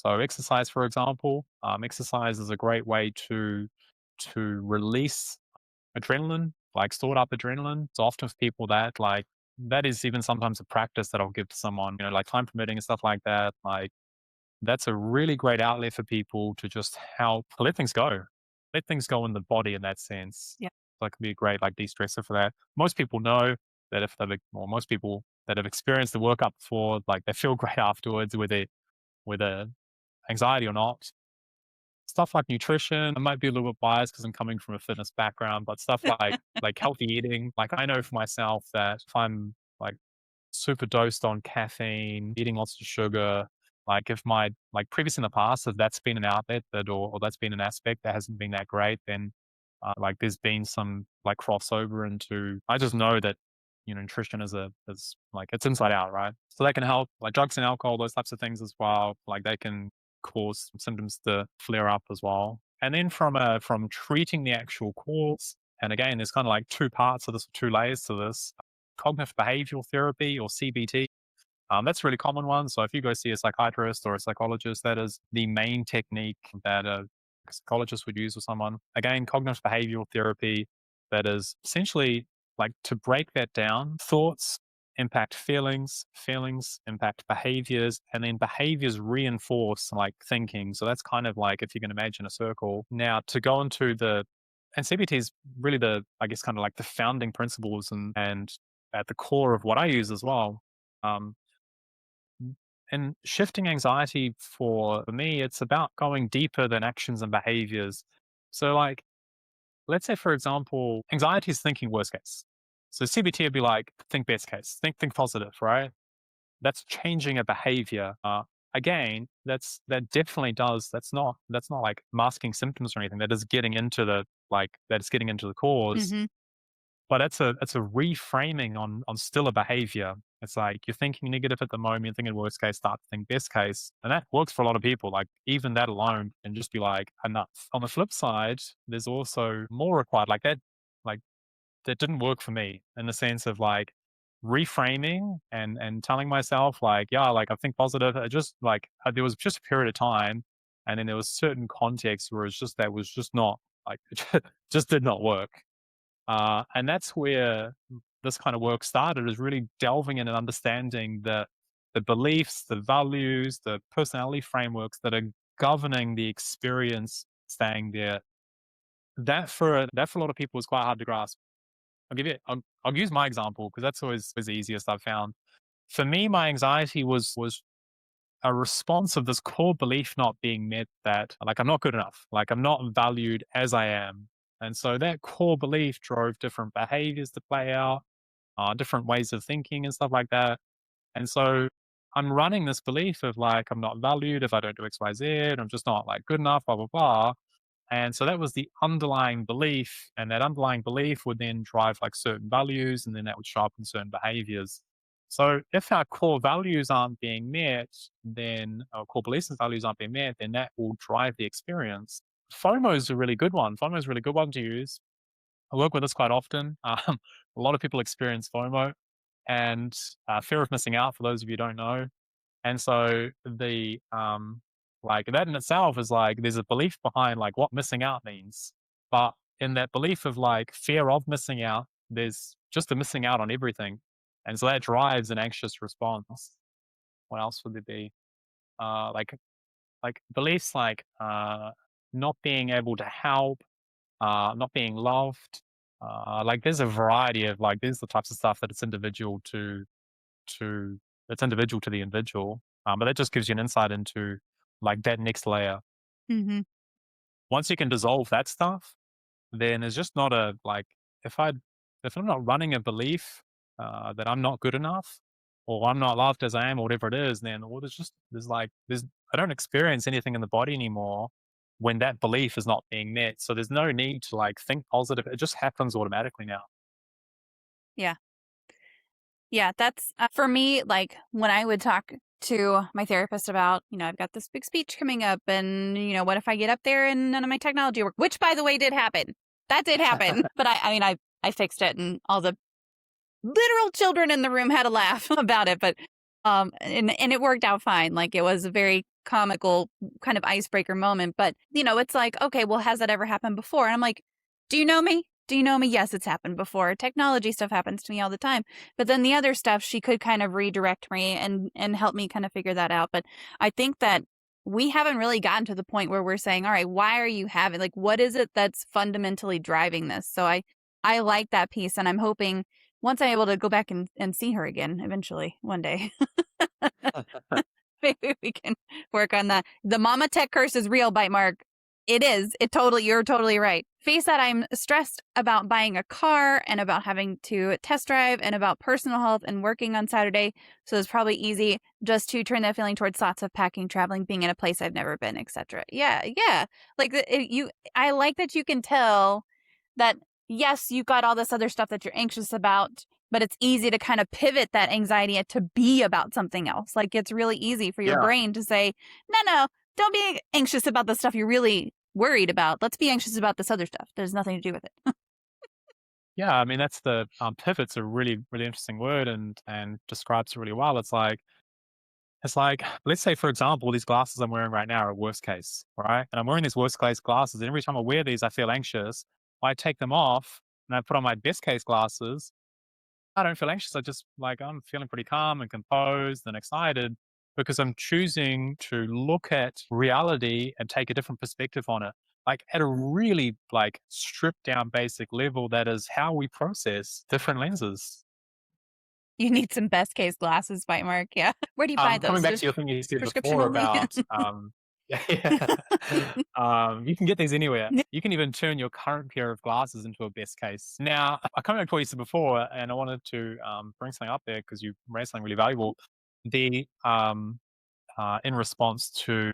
Speaker 3: exercise, for example, exercise is a great way to release adrenaline, like stored up adrenaline. So often with people that like, that is even sometimes a practice that I'll give to someone, like time permitting and stuff like that. Like that's a really great outlet for people to just help let things go in the body in that sense.
Speaker 2: Yeah.
Speaker 3: So it can be a great like de-stressor for that. Most people know that or most people that have experienced the workout before, like they feel great afterwards, whether anxiety or not. Stuff like nutrition, I might be a little bit biased because I'm coming from a fitness background, but stuff like healthy eating, like I know for myself that if I'm like super dosed on caffeine, eating lots of sugar, like if my like previous in the past, if that's been an outlet that or that's been an aspect that hasn't been that great, then like there's been some like crossover into I just know that nutrition is like it's inside out, right? So that can help like drugs and alcohol, those types of things as well. Like they can cause symptoms to flare up as well. And then from treating the actual cause, and again, there's kind of like two parts of this, two layers to this. Cognitive behavioral therapy or CBT. That's a really common one. So if you go see a psychiatrist or a psychologist, that is the main technique that a psychologist would use with someone. Again, cognitive behavioral therapy, that is essentially like to break that down. Thoughts impact feelings, feelings impact behaviors, and then behaviors reinforce like thinking. So that's kind of like if you can imagine a circle. Now to go into and CBT is really I guess, kind of like the founding principles and at the core of what I use as well. Um, and shifting anxiety for me, it's about going deeper than actions and behaviors. So, like, let's say, for example, anxiety is thinking worst case. So CBT would be like, think best case, think positive, right? That's changing a behavior. Again, that definitely does. That's not like masking symptoms or anything. That is getting into the cause.
Speaker 2: Mm-hmm.
Speaker 3: But it's a reframing on still a behavior. It's like you're thinking negative at the moment, you're thinking worst case, start to think best case. And that works for a lot of people. Like even that alone can just be like enough. On the flip side, there's also more required. Like that didn't work for me in the sense of like reframing and telling myself like, yeah, like I think positive. It just like there was just a period of time and then there was certain context where that was just not like it just did not work. And that's where this kind of work started, is really delving in and understanding the beliefs, the values, the personality frameworks that are governing the experience staying there. That for a lot of people is quite hard to grasp. I'll use my example because that's always the easiest I've found. For me, my anxiety was a response of this core belief not being met, that like I'm not good enough, like I'm not valued as I am. And so that core belief drove different behaviors to play out, different ways of thinking and stuff like that. And so I'm running this belief of like I'm not valued if I don't do X, Y, Z, I'm just not like good enough, blah, blah, blah. And so that was the underlying belief. And that underlying belief would then drive like certain values, and then that would show up in certain behaviors. So if our core values aren't being met, then our core beliefs and values aren't being met, then that will drive the experience. FOMO is a really good one. FOMO is a really good one to use. I work with this quite often. A lot of people experience FOMO and fear of missing out, for those of you who don't know. And so like that in itself is like, there's a belief behind like what missing out means. But in that belief of like fear of missing out, there's just a missing out on everything. And so that drives an anxious response. What else would there be? Like beliefs like not being able to help, not being loved. Like there's a variety of like, there's the types of stuff that it's individual to it's individual to the individual. But that just gives you an insight into like that next layer.
Speaker 2: Mm-hmm.
Speaker 3: Once you can dissolve that stuff, then it's just not a like if I'm not running a belief that I'm not good enough or I'm not loved as I am or whatever it is, then there's I don't experience anything in the body anymore when that belief is not being met. So there's no need to like think positive. It just happens automatically now.
Speaker 2: Yeah. Yeah. That's for me, like when I would talk to my therapist about, I've got this big speech coming up and, what if I get up there and none of my technology work, which by the way did happen. That did happen. But I fixed it and all the literal children in the room had a laugh about it. But, and it worked out fine. Like it was a very comical kind of icebreaker moment. But, it's like, okay, well, has that ever happened before? And I'm like, do you know me? do you know me? Yes, it's happened before. Technology stuff happens to me all the time. But then the other stuff, she could kind of redirect me and help me kind of figure that out. But I think that we haven't really gotten to the point where we're saying, all right, why are you having, like, what is it that's fundamentally driving this? So I like that piece, and I'm hoping once I'm able to go back and see her again eventually one day, maybe we can work on that. The mama tech curse is real, Bite Mark. It is. You're totally right. Face that I'm stressed about buying a car and about having to test drive and about personal health and working on Saturday. So it's probably easy just to turn that feeling towards thoughts of packing, traveling, being in a place I've never been, etc. Yeah. Like I like that you can tell that, yes, you've got all this other stuff that you're anxious about, but it's easy to kind of pivot that anxiety to be about something else. Like it's really easy for your
Speaker 3: Yeah.
Speaker 2: brain to say, no, don't be anxious about the stuff you're really worried about. Let's be anxious about this other stuff. There's nothing to do with it.
Speaker 3: Yeah, I mean, that's the pivot's a really, really interesting word and describes it really well. It's like, let's say, for example, these glasses I'm wearing right now are a worst case, right? And I'm wearing these worst case glasses. And every time I wear these, I feel anxious. I take them off and I put on my best case glasses. I don't feel anxious. I'm feeling pretty calm and composed and excited because I'm choosing to look at reality and take a different perspective on it. Like at a really like stripped down basic level, that is how we process different lenses.
Speaker 2: You need some best case glasses, Bite Mark. Yeah. Where do you buy those?
Speaker 3: Coming back
Speaker 2: Just
Speaker 3: to your thing you said
Speaker 2: prescription
Speaker 3: before
Speaker 2: only?
Speaker 3: about, yeah, you can get these anywhere. You can even turn your current pair of glasses into a best case. Now, I come back to what you said before, and I wanted to bring something up there because you raised something really valuable. The in response to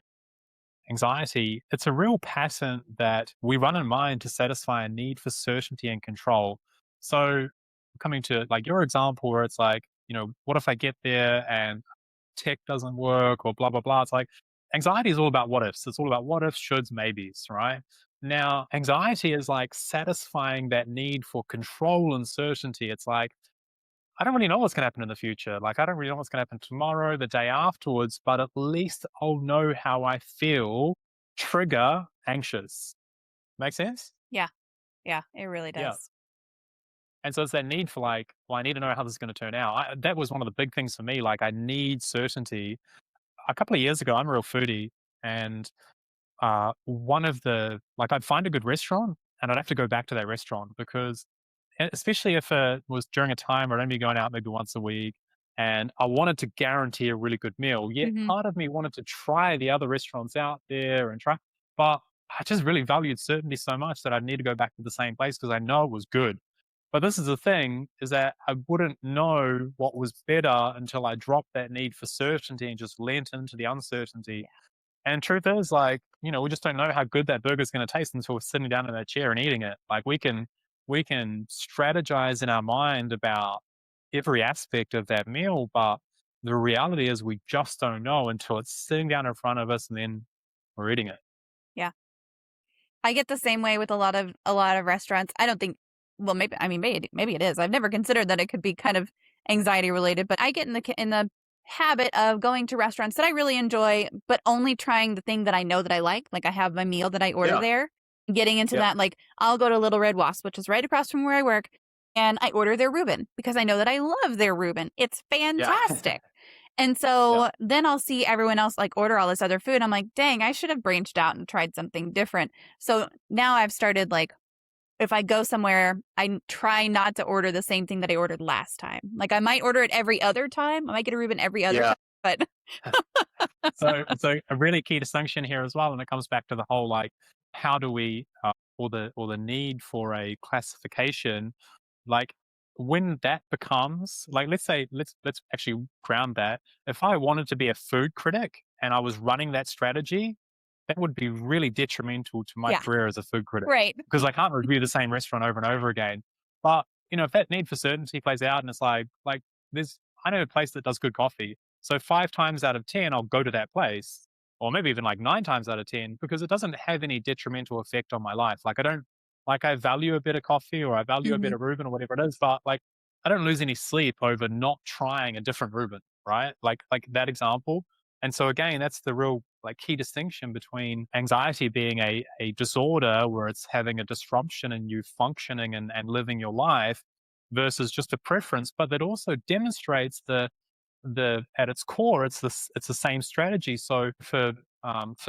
Speaker 3: anxiety, it's a real pattern that we run in mind to satisfy a need for certainty and control. So, coming to like your example, where it's like, what if I get there and tech doesn't work or blah, blah, blah. It's like anxiety is all about what ifs. It's all about what ifs, shoulds, maybes, right? Now, anxiety is like satisfying that need for control and certainty. It's like, I don't really know what's going to happen in the future. Like, I don't really know what's going to happen tomorrow, the day afterwards, but at least I'll know how I feel, trigger anxious. Make sense?
Speaker 2: Yeah. Yeah, it really does.
Speaker 3: Yeah. And so it's that need for like, well, I need to know how this is going to turn out. That was one of the big things for me. Like, I need certainty. A couple of years ago, I'm a real foodie, and one of the like, I'd find a good restaurant, and I'd have to go back to that restaurant because, especially if it was during a time where I'd only be going out maybe once a week, and I wanted to guarantee a really good meal. Yet part of me wanted to try the other restaurants out there and try, but I just really valued certainty so much that I'd need to go back to the same place because I know it was good. But this is the thing, is that I wouldn't know what was better until I dropped that need for certainty and just leant into the uncertainty. And truth is, like, we just don't know how good that burger is going to taste until we're sitting down in that chair and eating it. Like we can strategize in our mind about every aspect of that meal, but the reality is we just don't know until it's sitting down in front of us and then we're eating it.
Speaker 2: Yeah. I get the same way with a lot of restaurants. I don't think, well, maybe it is. I've never considered that it could be kind of anxiety related, but I get in the habit of going to restaurants that I really enjoy, but only trying the thing that I know that I like. Like I have my meal that I order there. Getting into that, like I'll go to Little Red Wasp, which is right across from where I work, and I order their Reuben because I know that I love their Reuben. It's fantastic. And so then I'll see everyone else like order all this other food. I'm like, dang, I should have branched out and tried something different. So now I've started like, if I go somewhere, I try not to order the same thing that I ordered last time. Like I might order it every other time. I might get a Reuben every other time, but
Speaker 3: so a really key distinction here as well, and it comes back to the whole like, how do we or the need for a classification, like when that becomes like, let's say let's actually ground that. If I wanted to be a food critic and I was running that strategy, that would be really detrimental to my career as a food critic.
Speaker 2: Right.
Speaker 3: Because I can't review the same restaurant over and over again. But, if that need for certainty plays out and it's like I know a place that does good coffee. So 5 times out of 10, I'll go to that place, or maybe even like 9 times out of 10, because it doesn't have any detrimental effect on my life. Like I value a bit of coffee or I value a bit of Reuben or whatever it is, but like I don't lose any sleep over not trying a different Reuben, right? Like that example. And so again, that's the real like key distinction between anxiety being a disorder where it's having a disruption in you functioning and living your life versus just a preference, but that also demonstrates the at its core, it's the same strategy. So for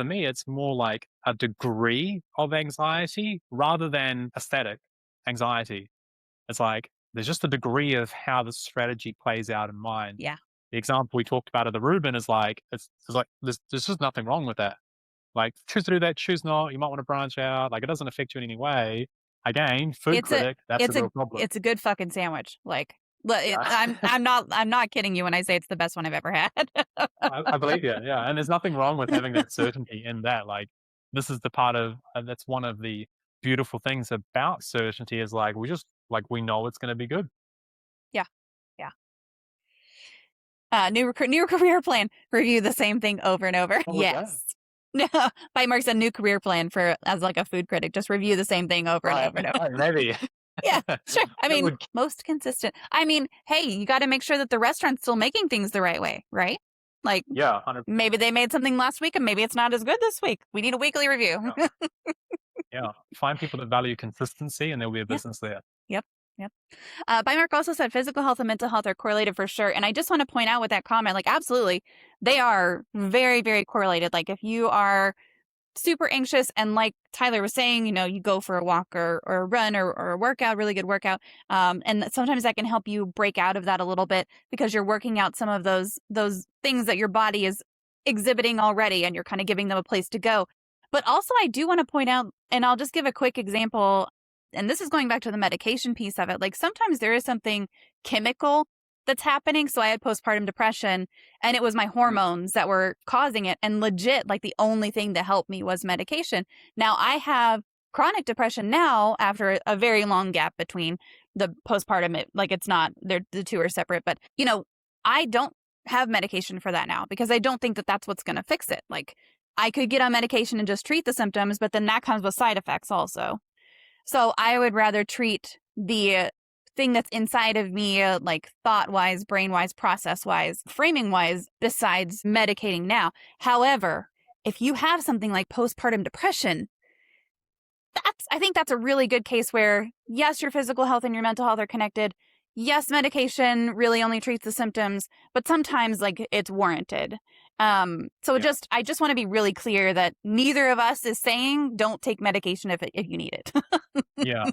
Speaker 3: me, it's more like a degree of anxiety rather than a static anxiety. It's like there's just a degree of how the strategy plays out in mind.
Speaker 2: Yeah.
Speaker 3: The example we talked about of the Reuben is like it's like there's just nothing wrong with that. Like choose to do that, choose not. You might want to branch out. Like it doesn't affect you in any way. Again, food
Speaker 2: It's a
Speaker 3: critic, that's a
Speaker 2: it's a
Speaker 3: real problem.
Speaker 2: it's a good fucking sandwich. Like,
Speaker 3: Yeah.
Speaker 2: I'm not kidding you when I say it's the best one I've ever had.
Speaker 3: I believe you, yeah, and there's nothing wrong with having that certainty in that. Like, this is the part of that's one of the beautiful things about certainty is like we know it's going to be good.
Speaker 2: Yeah. Yeah. New career plan. Review the same thing over and over.
Speaker 3: What was that?
Speaker 2: Yes. No, by Mark's a new career plan for as like a food critic. Just review the same thing over and
Speaker 3: Right,
Speaker 2: over and over.
Speaker 3: right, maybe.
Speaker 2: Yeah, sure. I
Speaker 3: That
Speaker 2: mean,
Speaker 3: would,
Speaker 2: most consistent. I mean, hey, you got to make sure that the restaurant's still making things the right way, right? Like
Speaker 3: yeah, 100%.
Speaker 2: maybe they made something last week and maybe it's not as good this week. We need a weekly review.
Speaker 3: Yeah. Yeah, find people that value consistency, and there'll be a
Speaker 2: Yeah.
Speaker 3: business there.
Speaker 2: Yep. Yep. Bymark also said physical health and mental health are correlated for sure. And I just want to point out with that comment, like, absolutely, they are very, very correlated. Like, if you are super anxious and like Tyler was saying, you go for a walk or a run or a workout, really good workout. And sometimes that can help you break out of that a little bit because you're working out some of those things that your body is exhibiting already and you're kind of giving them a place to go. But also I do want to point out, and I'll just give a quick example, and this is going back to the medication piece of it. Like sometimes there is something chemical that's happening. So I had postpartum depression and it was my hormones that were causing it. And legit, like the only thing that helped me was medication. Now I have chronic depression now after a very long gap between the postpartum. Like it's not, the two are separate, but I don't have medication for that now because I don't think that that's what's going to fix it. Like I could get on medication and just treat the symptoms, but then that comes with side effects also. So I would rather treat the thing that's inside of me, like thought-wise, brain-wise, process-wise, framing-wise, besides medicating now. However, if you have something like postpartum depression, I think that's a really good case where, yes, your physical health and your mental health are connected. Yes, medication really only treats the symptoms, but sometimes like it's warranted. I just want to be really clear that neither of us is saying don't take medication if you need it.
Speaker 3: Yeah,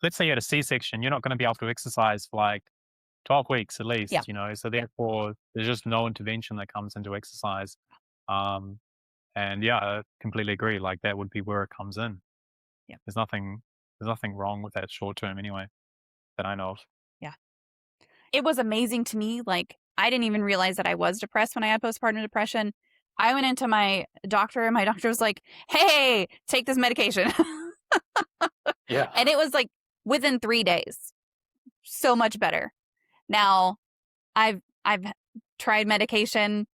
Speaker 3: let's say you had a C-section, you're not going to be able to exercise for like 12 weeks at least,
Speaker 2: Yeah.
Speaker 3: So therefore there's just no intervention that comes into exercise. And yeah, I completely agree. Like that would be where it comes in.
Speaker 2: Yeah.
Speaker 3: There's nothing wrong with that short term anyway, that I know of.
Speaker 2: Yeah. It was amazing to me. Like I didn't even realize that I was depressed when I had postpartum depression. I went into my doctor and my doctor was like, hey, take this medication.
Speaker 3: Yeah.
Speaker 2: And it was like within 3 days, so much better. Now I've tried medication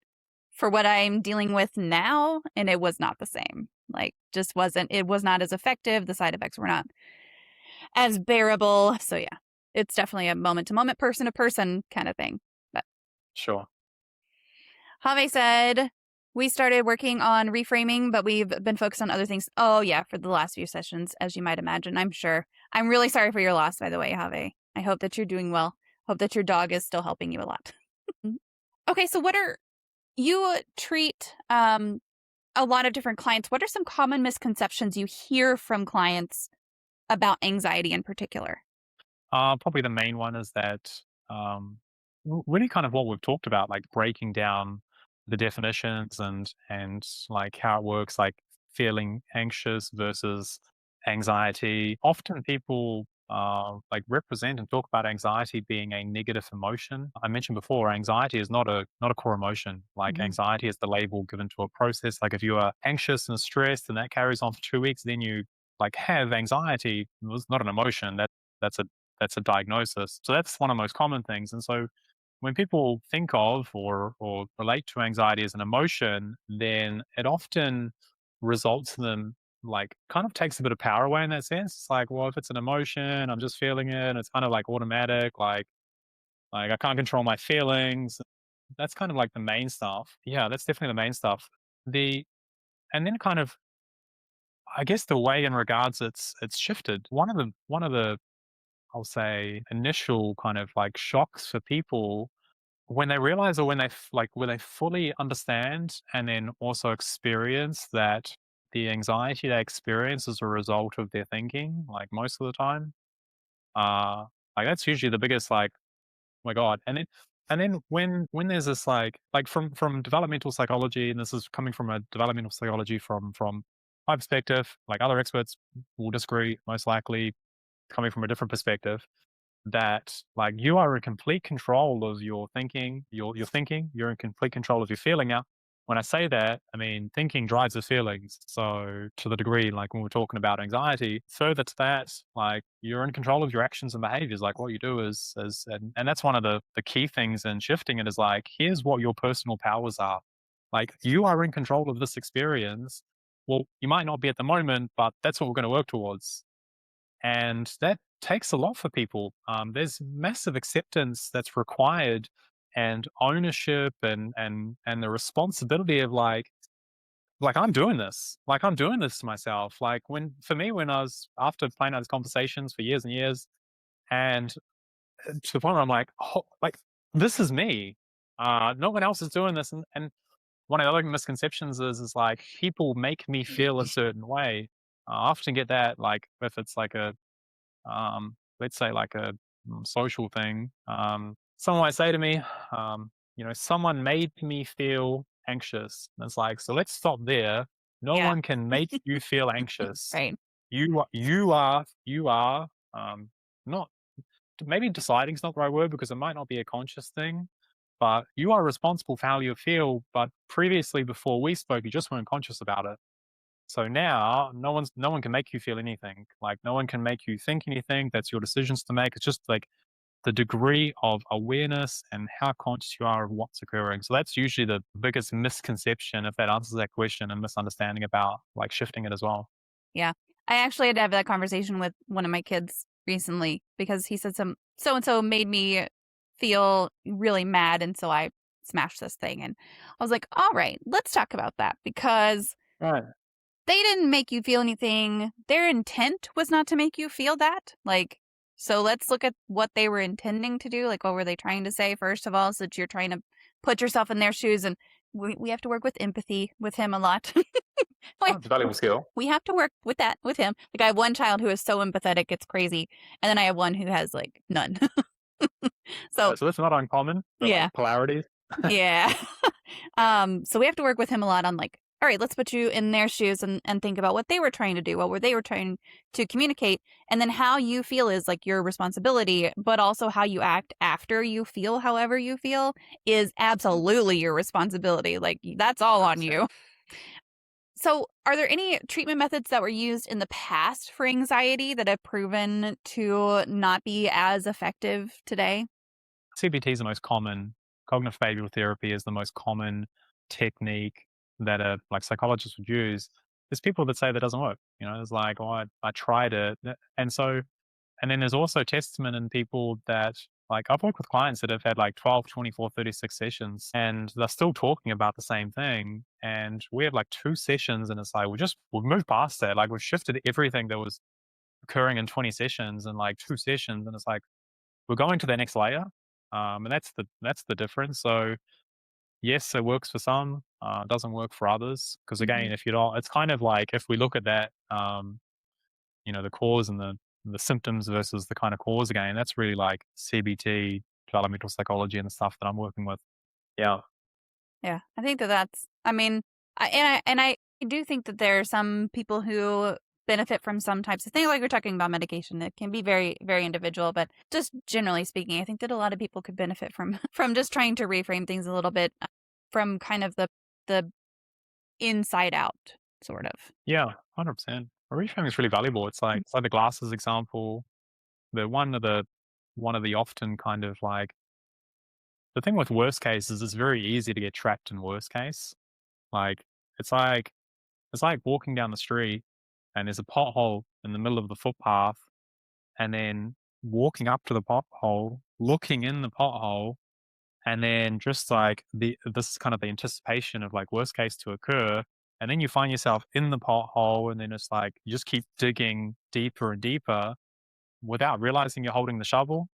Speaker 2: for what I'm dealing with now, and it was not the same. Like it was not as effective. The side effects were not as bearable. So yeah, it's definitely a moment to moment, person to person kind of thing. But
Speaker 3: Sure.
Speaker 2: Have said, we started working on reframing, but we've been focused on other things. Oh yeah, for the last few sessions, as you might imagine, I'm sure. I'm really sorry for your loss, by the way, Have. I hope that you're doing well. Hope that your dog is still helping you a lot. Okay, so you treat a lot of different clients. What are some common misconceptions you hear from clients about anxiety in particular?
Speaker 3: Probably the main one is that really kind of what we've talked about, like breaking down the definitions and like how it works, like feeling anxious versus anxiety. Often people like represent and talk about anxiety being a negative emotion. I mentioned before, anxiety is not a core emotion. Like anxiety is the label given to a process. Like if you are anxious and stressed and that carries on for 2 weeks, then you like have anxiety. It's not an emotion. That's a diagnosis. So that's one of the most common things. And so when people think of or relate to anxiety as an emotion, then it often results in them like kind of takes a bit of power away in that sense. It's like, well, if it's an emotion, I'm just feeling it. And it's kind of like automatic, like I can't control my feelings. that's kind of like the main stuff. Yeah, that's definitely the main stuff. The and then kind of I guess the way in regards it's shifted. One of the I'll say initial kind of like shocks for people when they realize, or when when they fully understand and then also experience that the anxiety they experience is a result of their thinking, like most of the time, uh, like that's usually the biggest like, oh my God. And then when there's this like from developmental psychology, and this is coming from a developmental psychology from my perspective, like other experts will disagree most likely coming from a different perspective, that like you are in complete control of your thinking, your thinking, you're in complete control of your feeling. Now, when I say that, I mean thinking drives the feelings. So to the degree, like when we're talking about anxiety, further to that, like you're in control of your actions and behaviors. Like what you do is and that's one of the key things in shifting it is like, here's what your personal powers are. Like you are in control of this experience. Well, you might not be at the moment, but that's what we're going to work towards. And that takes a lot for people. There's massive acceptance that's required, and ownership, and the responsibility of like I'm doing this to myself. Like when for me, when I was after playing out these conversations for years and years, and to the point where I'm like, oh, like this is me. No one else is doing this, and one of the other misconceptions is like people make me feel a certain way. I often get that, like if it's like a let's say like a social thing. Someone might say to me, someone made me feel anxious. And it's like, so let's stop there. No
Speaker 2: Yeah.
Speaker 3: one can make you feel anxious.
Speaker 2: Right.
Speaker 3: You are not, maybe deciding is not the right word because it might not be a conscious thing, but you are responsible for how you feel. But previously, before we spoke, you just weren't conscious about it. So now no one can make you feel anything. Like no one can make you think anything. That's your decisions to make. It's just like the degree of awareness and how conscious you are of what's occurring. So that's usually the biggest misconception, if that answers that question, and misunderstanding about like shifting it as well.
Speaker 2: Yeah. I actually had to have that conversation with one of my kids recently because he said some so and so made me feel really mad. And so I smashed this thing. And I was like, all right, let's talk about that because
Speaker 3: Right.
Speaker 2: they didn't make you feel anything. Their intent was not to make you feel that. Like, so let's look at what they were intending to do. Like, what were they trying to say, first of all, so that you're trying to put yourself in their shoes. And we have to work with empathy with him a lot.
Speaker 3: It's a valuable skill.
Speaker 2: We have to work with that with him. Like, I have one child who is so empathetic, it's crazy. And then I have one who has like none. So,
Speaker 3: So that's not uncommon. The
Speaker 2: yeah.
Speaker 3: like polarities.
Speaker 2: Yeah. So we have to work with him a lot on like, all right, let's put you in their shoes and think about what they were trying to do, what were they were trying to communicate, and then how you feel is like your responsibility, but also how you act after you feel however you feel is absolutely your responsibility. Like that's all on you. So, are there any treatment methods that were used in the past for anxiety that have proven to not be as effective today?
Speaker 3: CBT is the most common. Cognitive behavioral therapy is the most common technique that a like psychologists would use. There's people that say that doesn't work. It's like, oh, I tried it, and so, and then there's also testament in people that like I've worked with clients that have had like 12, 24, 36 sessions, and they're still talking about the same thing. And we have like 2 sessions, and it's like we've moved past that. Like we've shifted everything that was occurring in 20 sessions and like 2 sessions, and it's like we're going to the next layer. And that's the difference. So yes, it works for some, doesn't work for others. Because again, if you don't, it's kind of like if we look at that, the cause and the symptoms versus the kind of cause again, that's really like CBT, developmental psychology, and the stuff that I'm working with. Yeah.
Speaker 2: Yeah, I think that's. I mean, I do think that there are some people who benefit from some types of things, like we're talking about medication. It can be very, very individual, but just generally speaking, I think that a lot of people could benefit from from just trying to reframe things a little bit from kind of the inside out, sort of.
Speaker 3: Yeah, 100%. Reframing is really valuable. It's like the glasses example. The one of the often kind of like the thing with worst case is it's very easy to get trapped in worst case. Like it's like it's like walking down the street and there's a pothole in the middle of the footpath, and then walking up to the pothole, looking in the pothole, And then just like this is kind of the anticipation of like worst case to occur. And then you find yourself in the pothole, and then it's like you just keep digging deeper and deeper without realizing you're holding the shovel.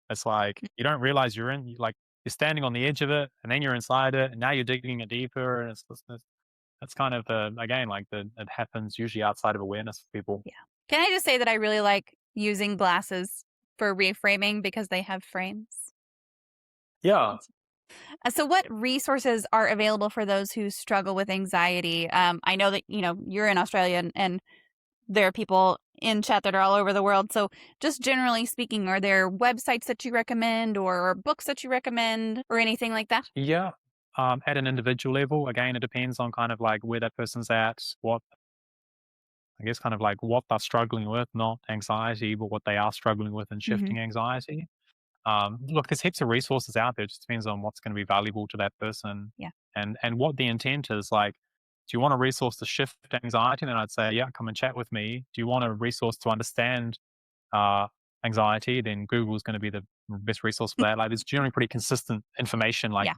Speaker 3: It's like you don't realize like you're standing on the edge of it, and then you're inside it, and now you're digging it deeper, and that's kind of the again like it happens usually outside of awareness for people.
Speaker 2: Yeah. Can I just say that I really like using glasses for reframing because they have frames?
Speaker 3: Yeah,
Speaker 2: So, what resources are available for those who struggle with anxiety? I know that you're in Australia, and there are people in chat that are all over the world. So, just generally speaking, are there websites that you recommend, or books that you recommend, or anything like that?
Speaker 3: yeah. At an individual level, again, it depends on kind of like where that person's at, what I guess kind of like what they're struggling with, not anxiety, but what they are struggling with and
Speaker 2: Hmm.
Speaker 3: shifting anxiety. Look, there's heaps of resources out there. It just depends on what's going to be valuable to that person
Speaker 2: Yeah.
Speaker 3: and what the intent is. Like, do you want a resource to shift anxiety? Then I'd say, yeah, come and chat with me. Do you want a resource to understand uh, anxiety? Then Google is going to be the best resource for that. Like, there's generally pretty consistent information like
Speaker 2: Yeah.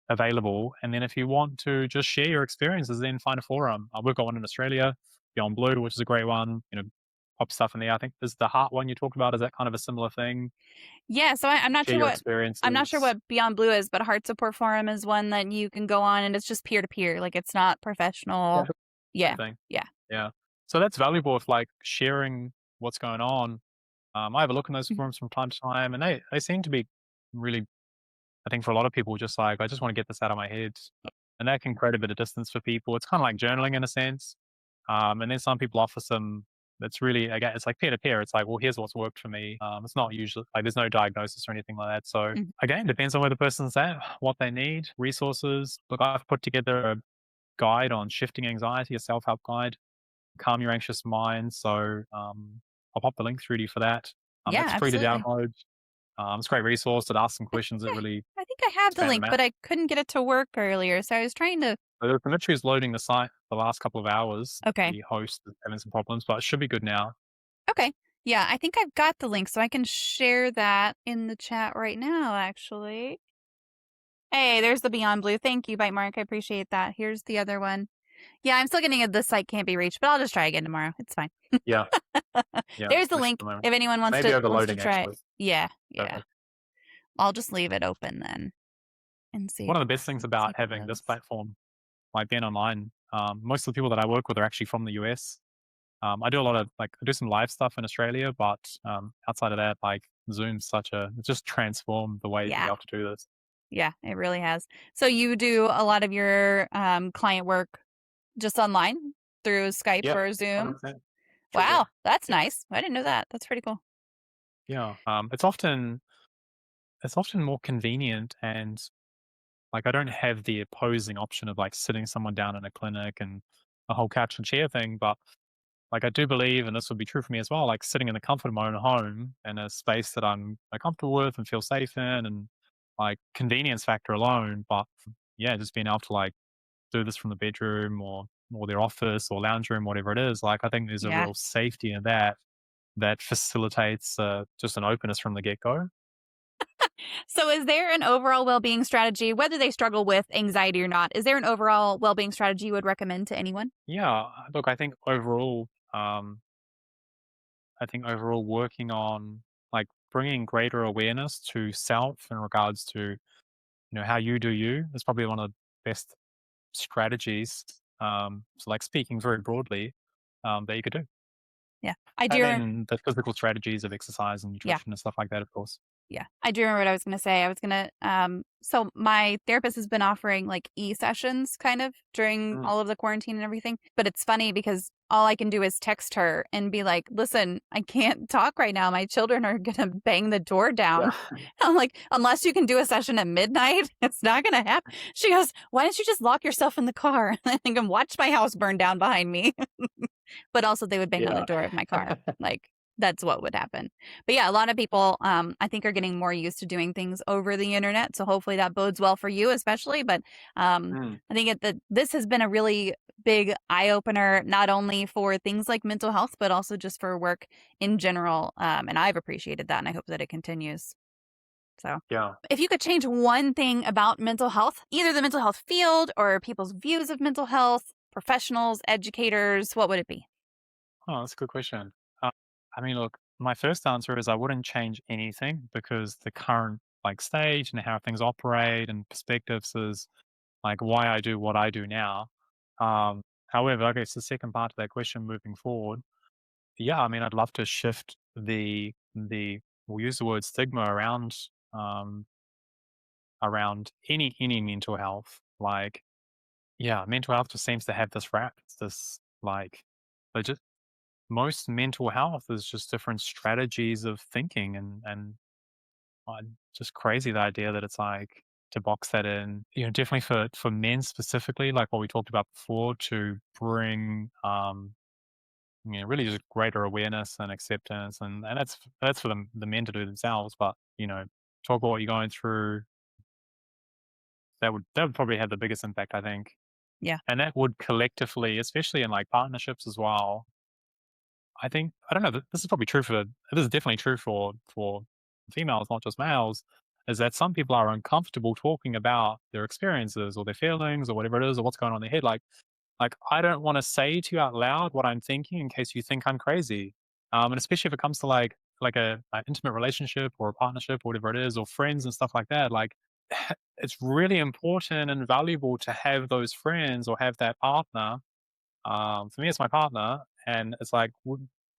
Speaker 3: available. And then if you want to just share your experiences, then find a forum. We've got one in Australia, Beyond Blue, which is a great one. Pop stuff in there. I think there's the Heart one you talked about. Is that kind of a similar thing?
Speaker 2: Yeah. So I'm not
Speaker 3: Share
Speaker 2: sure
Speaker 3: your
Speaker 2: what
Speaker 3: experiences.
Speaker 2: Beyond Blue is, but Heart Support Forum is one that you can go on, and it's just peer to peer. Like, it's not
Speaker 3: Yeah,
Speaker 2: professional.
Speaker 3: same
Speaker 2: Yeah.
Speaker 3: thing.
Speaker 2: Yeah.
Speaker 3: Yeah. So that's valuable with like sharing what's going on. I have a look in those
Speaker 2: Mhm.
Speaker 3: forums from time to time, and they seem to be really. I think for a lot of people, just like I just want to get this out of my head, and that can create a bit of distance for people. It's kind of like journaling in a sense. And then some people offer some. That's really again, it's like peer to peer. It's like, well, here's what's worked for me. It's not usually like there's no diagnosis or anything like that. So
Speaker 2: Mhm.
Speaker 3: again, depends on where the person's at, what they need, resources. Look, I've put together a guide on shifting anxiety, a self help guide, calm your anxious mind. So I'll pop the link through to you for that.
Speaker 2: Yeah,
Speaker 3: That's free to
Speaker 2: absolutely.
Speaker 3: download. It's a great resource. It asks some questions that
Speaker 2: Yeah,
Speaker 3: really
Speaker 2: I think I have the
Speaker 3: expand the
Speaker 2: link,
Speaker 3: map.
Speaker 2: but I couldn't get it to work earlier. So I was trying to.
Speaker 3: The literally is loading the site the last couple of hours.
Speaker 2: Okay.
Speaker 3: The host is having some problems, but it should be good now.
Speaker 2: Okay. Yeah, I think I've got the link, so I can share that in the chat right now, actually. Hey, there's the Beyond Blue. Thank you, Bite Mark. I appreciate that. Here's the other one. Yeah, I'm still getting it. This site can't be reached, but I'll just try again tomorrow. It's fine.
Speaker 3: Yeah, yeah.
Speaker 2: There's the
Speaker 3: Glitch at
Speaker 2: link
Speaker 3: the moment.
Speaker 2: if anyone wants
Speaker 3: Maybe
Speaker 2: to
Speaker 3: overloading
Speaker 2: try it.
Speaker 3: actually.
Speaker 2: Yeah, yeah.
Speaker 3: Perfect.
Speaker 2: I'll just leave it open then and see
Speaker 3: One
Speaker 2: if
Speaker 3: of the best things about
Speaker 2: it
Speaker 3: having this
Speaker 2: loads.
Speaker 3: platform, like being online, most of the people that I work with are actually from the US. I do a lot of I do some live stuff in Australia, but outside of that, like Zoom's it just transformed the way to be
Speaker 2: Yeah.
Speaker 3: able to do this.
Speaker 2: Yeah, it really has. So you do a lot of your client work just online through Skype
Speaker 3: Yeah,
Speaker 2: or Zoom?
Speaker 3: 100%. Sure do.
Speaker 2: Wow, that's
Speaker 3: Yeah,
Speaker 2: nice. I didn't know that. That's pretty cool.
Speaker 3: yeah. It's often more convenient, and like I don't have the opposing option of like sitting someone down in a clinic and a whole couch and chair thing, but like I do believe, and this would be true for me as well, like sitting in the comfort of my own home in a space that I'm like, comfortable with and feel safe in, and like convenience factor alone. But yeah, just being able to like do this from the bedroom or their office or lounge room, whatever it is, like I think there's a
Speaker 2: Yeah.
Speaker 3: real safety in that facilitates just an openness from the get go.
Speaker 2: So is there an overall well-being strategy, whether they struggle with anxiety or not, is there an overall well-being strategy you would recommend to anyone?
Speaker 3: Yeah, look, I think overall working on like bringing greater awareness to self in regards to how you do you is probably one of the best strategies. So like speaking very broadly, that you could do.
Speaker 2: Yeah. I
Speaker 3: And
Speaker 2: do.
Speaker 3: then the physical strategies of exercise and
Speaker 2: Yeah.
Speaker 3: nutrition and stuff like that, of course.
Speaker 2: Yeah, I do remember what I was going to say. I was going to, so my therapist has been offering like sessions kind of during
Speaker 3: Mm.
Speaker 2: all of the quarantine and everything. But it's funny because all I can do is text her and be like, listen, I can't talk right now. My children are going to bang the door down.
Speaker 3: Yeah.
Speaker 2: I'm like, unless you can do a session at midnight, it's not going to happen. She goes, why don't you just lock yourself in the car and can watch my house burn down behind me? But also they would bang on the
Speaker 3: Yeah.
Speaker 2: door of my car. Like, that's what would happen. But yeah, a lot of people, I think, are getting more used to doing things over the internet. So hopefully that bodes well for you, especially. But
Speaker 3: Mm.
Speaker 2: I think this has been a really big eye opener, not only for things like mental health, but also just for work in general. And I've appreciated that, and I hope that it continues. So
Speaker 3: Yeah.
Speaker 2: if you could change one thing about mental health, either the mental health field or people's views of mental health, professionals, educators, what would it be?
Speaker 3: Oh, that's a good question. Uh, I mean, look, my first answer is I wouldn't change anything because the current stage and how things operate and perspectives is why I do what I do now. However, I guess the second part of that question moving forward, yeah, I mean, I'd love to shift the we'll use the word stigma um around any mental health. Yeah, mental health just seems to have this rap. It's this legit most mental health is just different strategies of thinking just crazy the idea that it's to box that in, definitely for men specifically, like what we talked about before, to bring really just greater awareness and acceptance, and that's for the men to do themselves. But talk about what you're going through, that would probably have the biggest impact, I think.
Speaker 2: Yeah.
Speaker 3: And that would collectively, especially in partnerships as well, I think, I don't know, this is probably true this is definitely true for females, not just males, is that some people are uncomfortable talking about their experiences or their feelings or whatever it is or what's going on in their head. I don't want to say to you out loud what I'm thinking in case you think I'm crazy. And especially if it comes to an intimate relationship or a partnership or whatever it is, or friends and stuff like that. It's really important and valuable to have those friends or have that partner. For me, it's my partner, and it's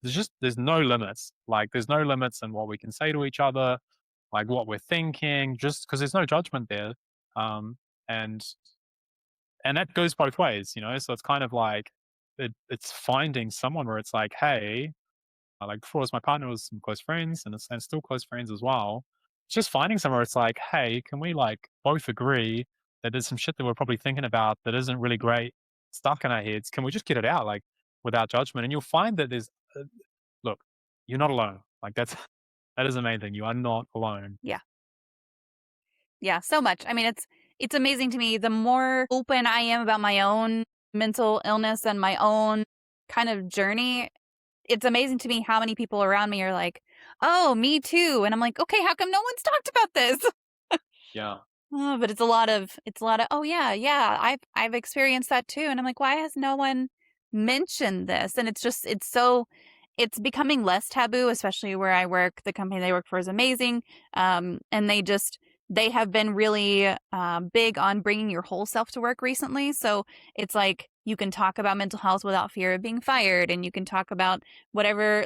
Speaker 3: there's no limits. There's no limits in what we can say to each other, what we're thinking, just because there's no judgment there. Um, and and that goes both ways, So it's kind of it's finding someone where it's hey, before as my partner was some close friends and still close friends as well. It's just finding somewhere it's hey, can we both agree that there's some shit that we're probably thinking about that isn't really great stuck in our heads? Can we just get it out without judgment? And you'll find that look, you're not alone. That is the main thing. You are not alone.
Speaker 2: Yeah. Yeah, so much. I mean, it's amazing to me. The more open I am about my own mental illness and my own kind of journey, it's amazing to me how many people around me are like, "Oh, me too." And I'm like, "Okay, how come no one's talked about this?"
Speaker 3: Yeah.
Speaker 2: Oh, but it's a lot of, "Oh yeah, yeah, I've experienced that too." And I'm like, "Why has no one mentioned this?" And it's becoming less taboo, especially where I work. The company they work for is amazing. And they have been really big on bringing your whole self to work recently. So it's like you can talk about mental health without fear of being fired, and you can talk about whatever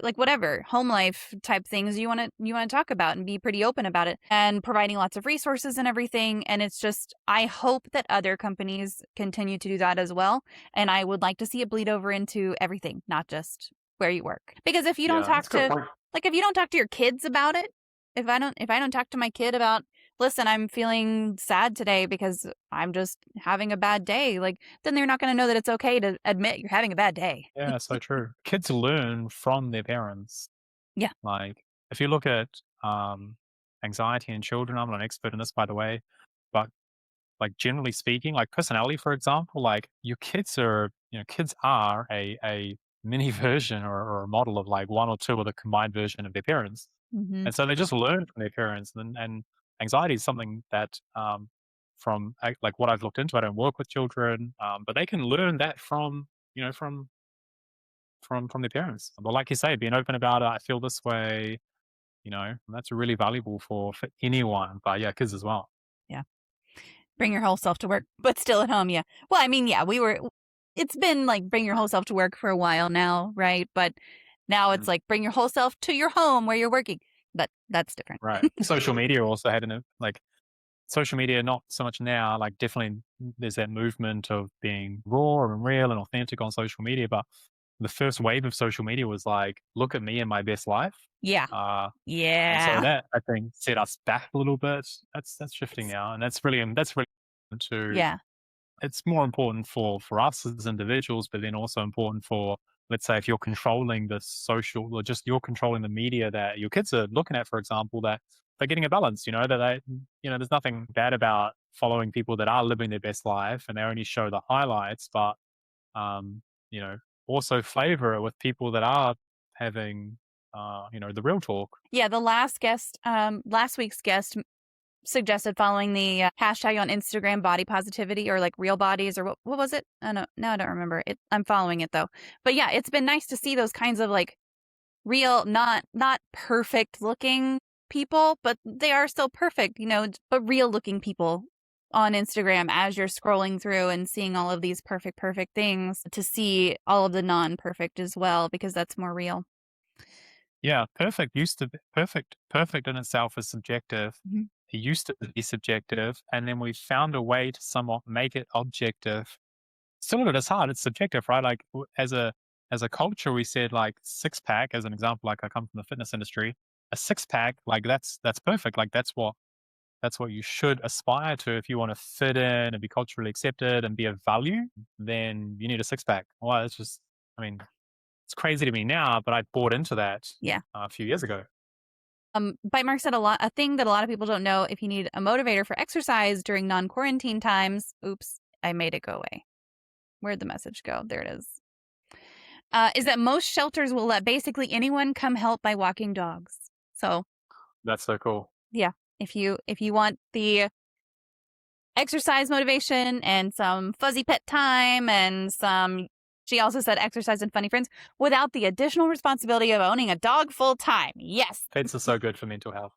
Speaker 2: home life type things you want to talk about and be pretty open about it, and providing lots of resources and everything. And it's just, I hope that other companies continue to do that as well. And I would like to see it bleed over into everything, not just where you work. Because if you don't
Speaker 3: Yeah,
Speaker 2: talk
Speaker 3: that's a good
Speaker 2: to
Speaker 3: point.
Speaker 2: if you don't talk to your kids about it, if I don't talk to my kid about, listen, I'm feeling sad today because I'm just having a bad day, then they're not going to know that it's okay to admit you're having a bad day.
Speaker 3: Yeah, so true. Kids learn from their parents.
Speaker 2: Yeah.
Speaker 3: If you look at anxiety in children, I'm not an expert in this, by the way, but generally speaking, personality, for example, your kids are a mini version or a model of one or two of the combined version of their parents.
Speaker 2: Mm-hmm.
Speaker 3: And so they just learn from their parents. And anxiety is something that, from what I've looked into, I don't work with children, but they can learn that from, from their parents. But like you say, being open about it, I feel this way, and that's really valuable for anyone, but yeah, kids as well.
Speaker 2: Yeah. Bring your whole self to work, but still at home. Yeah. Well, I mean, yeah, it's been like bring your whole self to work for a while now, right? But now it's
Speaker 3: Mm.
Speaker 2: like bring your whole self to your home where you're working. But that's different.
Speaker 3: Right. Social media also had social media, not so much now, definitely there's that movement of being raw and real and authentic on social media. But the first wave of social media was look at me in my best life.
Speaker 2: Yeah.
Speaker 3: Uh, and so
Speaker 2: Yeah.
Speaker 3: that, I think, set us back a little bit. That's shifting now. And that's really important to,
Speaker 2: Yeah.
Speaker 3: it's more important for us as individuals, but then also important for, let's say, if you're controlling the social, or just you're controlling the media that your kids are looking at, for example, that they're getting a balance, there's nothing bad about following people that are living their best life and they only show the highlights, but, um, you know, also flavor it with people that are having, the real talk.
Speaker 2: Yeah. The last week's guest suggested following the hashtag on Instagram, body positivity, or like real bodies, or what was it? I don't know. I don't remember it. I'm following it though. But yeah, it's been nice to see those kinds of like real, not perfect looking people, but they are still perfect, but real looking people on Instagram as you're scrolling through and seeing all of these perfect things, to see all of the non-perfect as well, because that's more real.
Speaker 3: Yeah, perfect used to be perfect. Perfect in itself is subjective.
Speaker 2: Mhm.
Speaker 3: It used to be subjective, and then we found a way to somewhat make it objective. Still, it is hard. It's subjective, right? Like as a culture, we said like six pack as an example. Like I come from the fitness industry, a six pack, like that's perfect. Like that's what you should aspire to if you want to fit in and be culturally accepted and be of value. Then you need a six pack. Well, it's just, I mean, it's crazy to me now, but I bought into that
Speaker 2: Yeah.
Speaker 3: a few years ago.
Speaker 2: Bite Mark said a thing that a lot of people don't know: if you need a motivator for exercise during non-quarantine times. Oops, I made it go away. Where'd the message go? There it is. Is that most shelters will let basically anyone come help by walking dogs. So
Speaker 3: That's so cool.
Speaker 2: yeah, if you want the exercise motivation and some fuzzy pet time and some, she also said, exercise and funny friends without the additional responsibility of owning a dog full time. Yes.
Speaker 3: Pets are so good for mental health.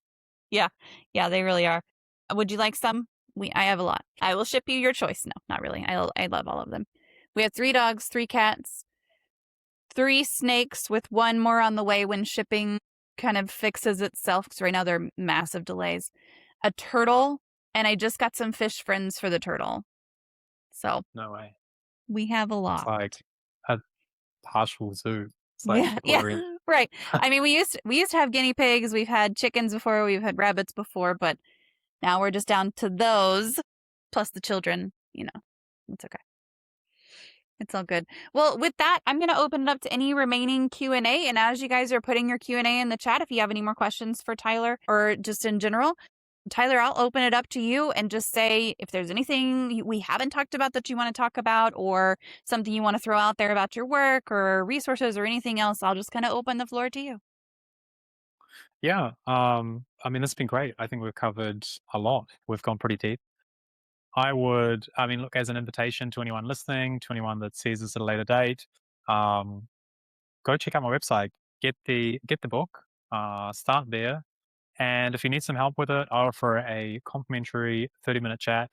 Speaker 2: Yeah, they really are. Would you like some? I have a lot. I will ship you your choice. No, not really. I love all of them. We have 3 dogs, 3 cats, 3 snakes, with 1 more on the way when shipping kind of fixes itself, because right now there are massive delays. A turtle, and I just got some fish friends for the turtle. So
Speaker 3: No way.
Speaker 2: we have a lot.
Speaker 3: It's like a partial zoo. It's like
Speaker 2: Yeah, right. I mean, we used to have guinea pigs. We've had chickens before. We've had rabbits before, but now we're just down to those, plus the children. It's okay. It's all good. Well, with that, I'm going to open it up to any remaining Q&A. And as you guys are putting your Q&A in the chat, if you have any more questions for Tyler or just in general, Tyler, I'll open it up to you and just say if there's anything we haven't talked about that you want to talk about, or something you want to throw out there about your work or resources or anything else. I'll just kind of open the floor to you.
Speaker 3: Yeah. I mean, it's been great. I think we've covered a lot. We've gone pretty deep. Look, as an invitation to anyone listening, to anyone that sees this at a later date, go check out my website, get the book, start there. And if you need some help with it, I offer a complimentary 30-minute chat,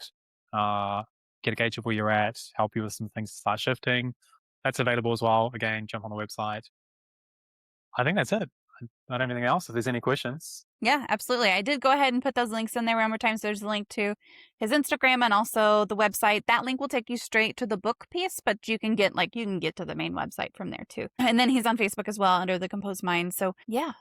Speaker 3: get a gauge of where you're at, help you with some things to start shifting. That's available as well. Again, jump on the website. I think that's it. Not anything else. If there's any questions.
Speaker 2: Yeah, absolutely. I did go ahead and put those links in there one more time. So there's a link to his Instagram and also the website. That link will take you straight to the book piece, but you can get to the main website from there too. And then he's on Facebook as well under the Composed Mind. So yeah,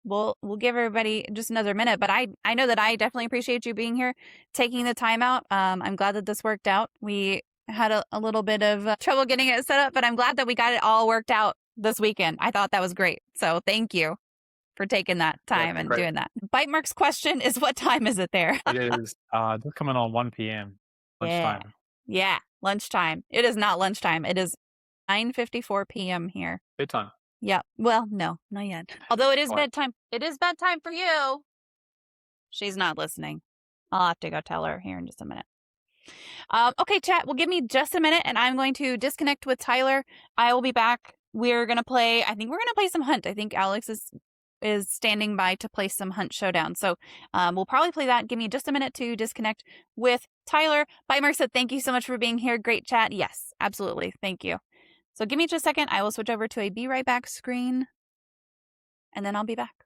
Speaker 2: we'll give everybody just another minute. But I know that I definitely appreciate you being here, taking the time out. I'm glad that this worked out. We had a little bit of trouble getting it set up, but I'm glad that we got it all worked out this weekend. I thought that was great. So thank you for taking that time and doing that. Bite Mark's question is, what time is it there?
Speaker 3: It is they're coming on 1 p.m. lunchtime.
Speaker 2: Yeah, lunchtime. It is not lunchtime. It is 9:54 p.m. here.
Speaker 3: Bedtime.
Speaker 2: Yeah. Well, no, not yet. Although it is bedtime. It is bedtime for you. She's not listening. I'll have to go tell her here in just a minute. Okay, chat. Well, give me just a minute and I'm going to disconnect with Tyler. I will be back. We're going to play, I think we're going to play some Hunt. I think Alex is standing by to play some Hunt Showdown. So we'll probably play that. Give me just a minute to disconnect with Tyler. Bite Mark said, thank you so much for being here. Great chat. Yes, absolutely. Thank you. So give me just a second. I will switch over to a be right back screen and then I'll be back.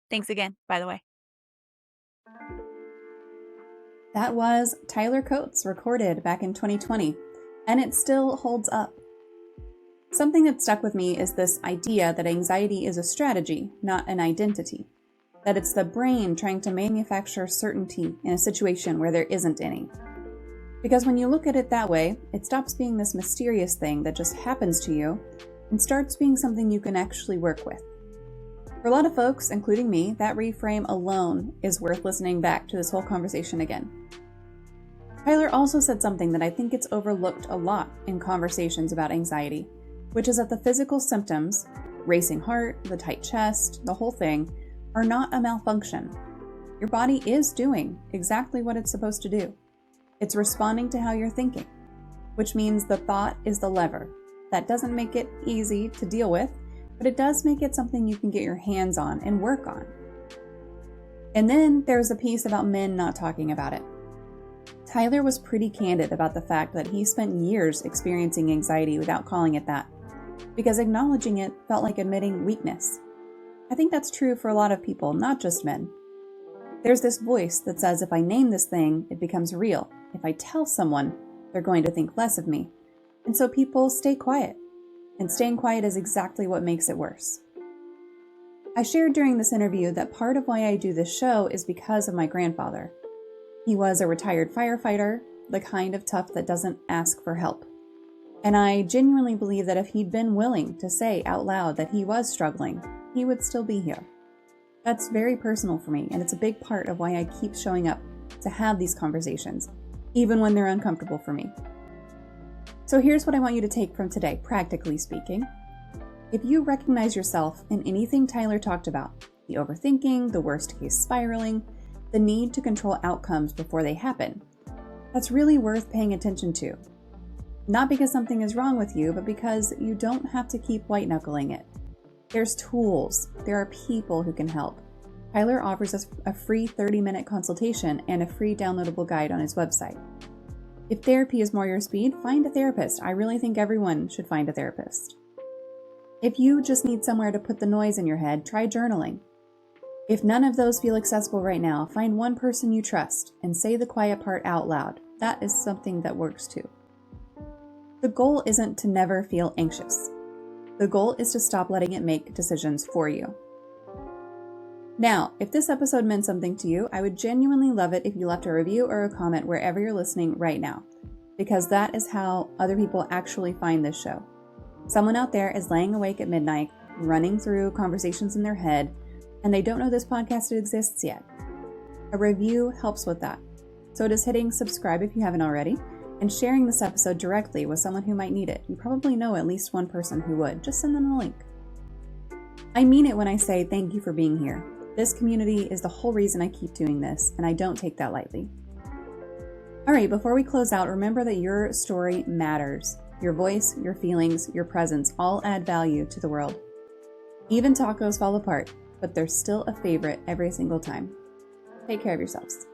Speaker 2: Thanks again, by the way.
Speaker 1: That was Tyler Coates, recorded back in 2020, and it still holds up. Something that stuck with me is this idea that anxiety is a strategy, not an identity. That it's the brain trying to manufacture certainty in a situation where there isn't any. Because when you look at it that way, it stops being this mysterious thing that just happens to you and starts being something you can actually work with. For a lot of folks, including me, that reframe alone is worth listening back to this whole conversation again. Tyler also said something that I think gets overlooked a lot in conversations about anxiety, which is that the physical symptoms, racing heart, the tight chest, the whole thing, are not a malfunction. Your body is doing exactly what it's supposed to do. It's responding to how you're thinking, which means the thought is the lever. That doesn't make it easy to deal with, but it does make it something you can get your hands on and work on. And then there's a piece about men not talking about it. Tyler was pretty candid about the fact that he spent years experiencing anxiety without calling it that, because acknowledging it felt like admitting weakness. I think that's true for a lot of people, not just men. There's this voice that says if I name this thing, it becomes real. If I tell someone, they're going to think less of me. And so people stay quiet. And staying quiet is exactly what makes it worse. I shared during this interview that part of why I do this show is because of my grandfather. He was a retired firefighter, the kind of tough that doesn't ask for help. And I genuinely believe that if he'd been willing to say out loud that he was struggling, he would still be here. That's very personal for me, and it's a big part of why I keep showing up to have these conversations, even when they're uncomfortable for me. So here's what I want you to take from today, practically speaking. If you recognize yourself in anything Tyler talked about, the overthinking, the worst case spiraling, the need to control outcomes before they happen, that's really worth paying attention to. Not because something is wrong with you, but because you don't have to keep white-knuckling it. There's tools. There are people who can help. Tyler offers us a free 30-minute consultation and a free downloadable guide on his website. If therapy is more your speed, find a therapist. I really think everyone should find a therapist. If you just need somewhere to put the noise in your head, try journaling. If none of those feel accessible right now, find one person you trust and say the quiet part out loud. That is something that works too. The goal isn't to never feel anxious. The goal is to stop letting it make decisions for you. Now, if this episode meant something to you, I would genuinely love it if you left a review or a comment wherever you're listening right now, because that is how other people actually find this show. Someone out there is laying awake at midnight, running through conversations in their head, and they don't know this podcast exists yet. A review helps with that. So does hitting subscribe if you haven't already, and sharing this episode directly with someone who might need it. You probably know at least one person who would. Just send them a link. I mean it when I say thank you for being here. This community is the whole reason I keep doing this, and I don't take that lightly. All right, before we close out, remember that your story matters. Your voice, your feelings, your presence all add value to the world. Even tacos fall apart, but they're still a favorite every single time. Take care of yourselves.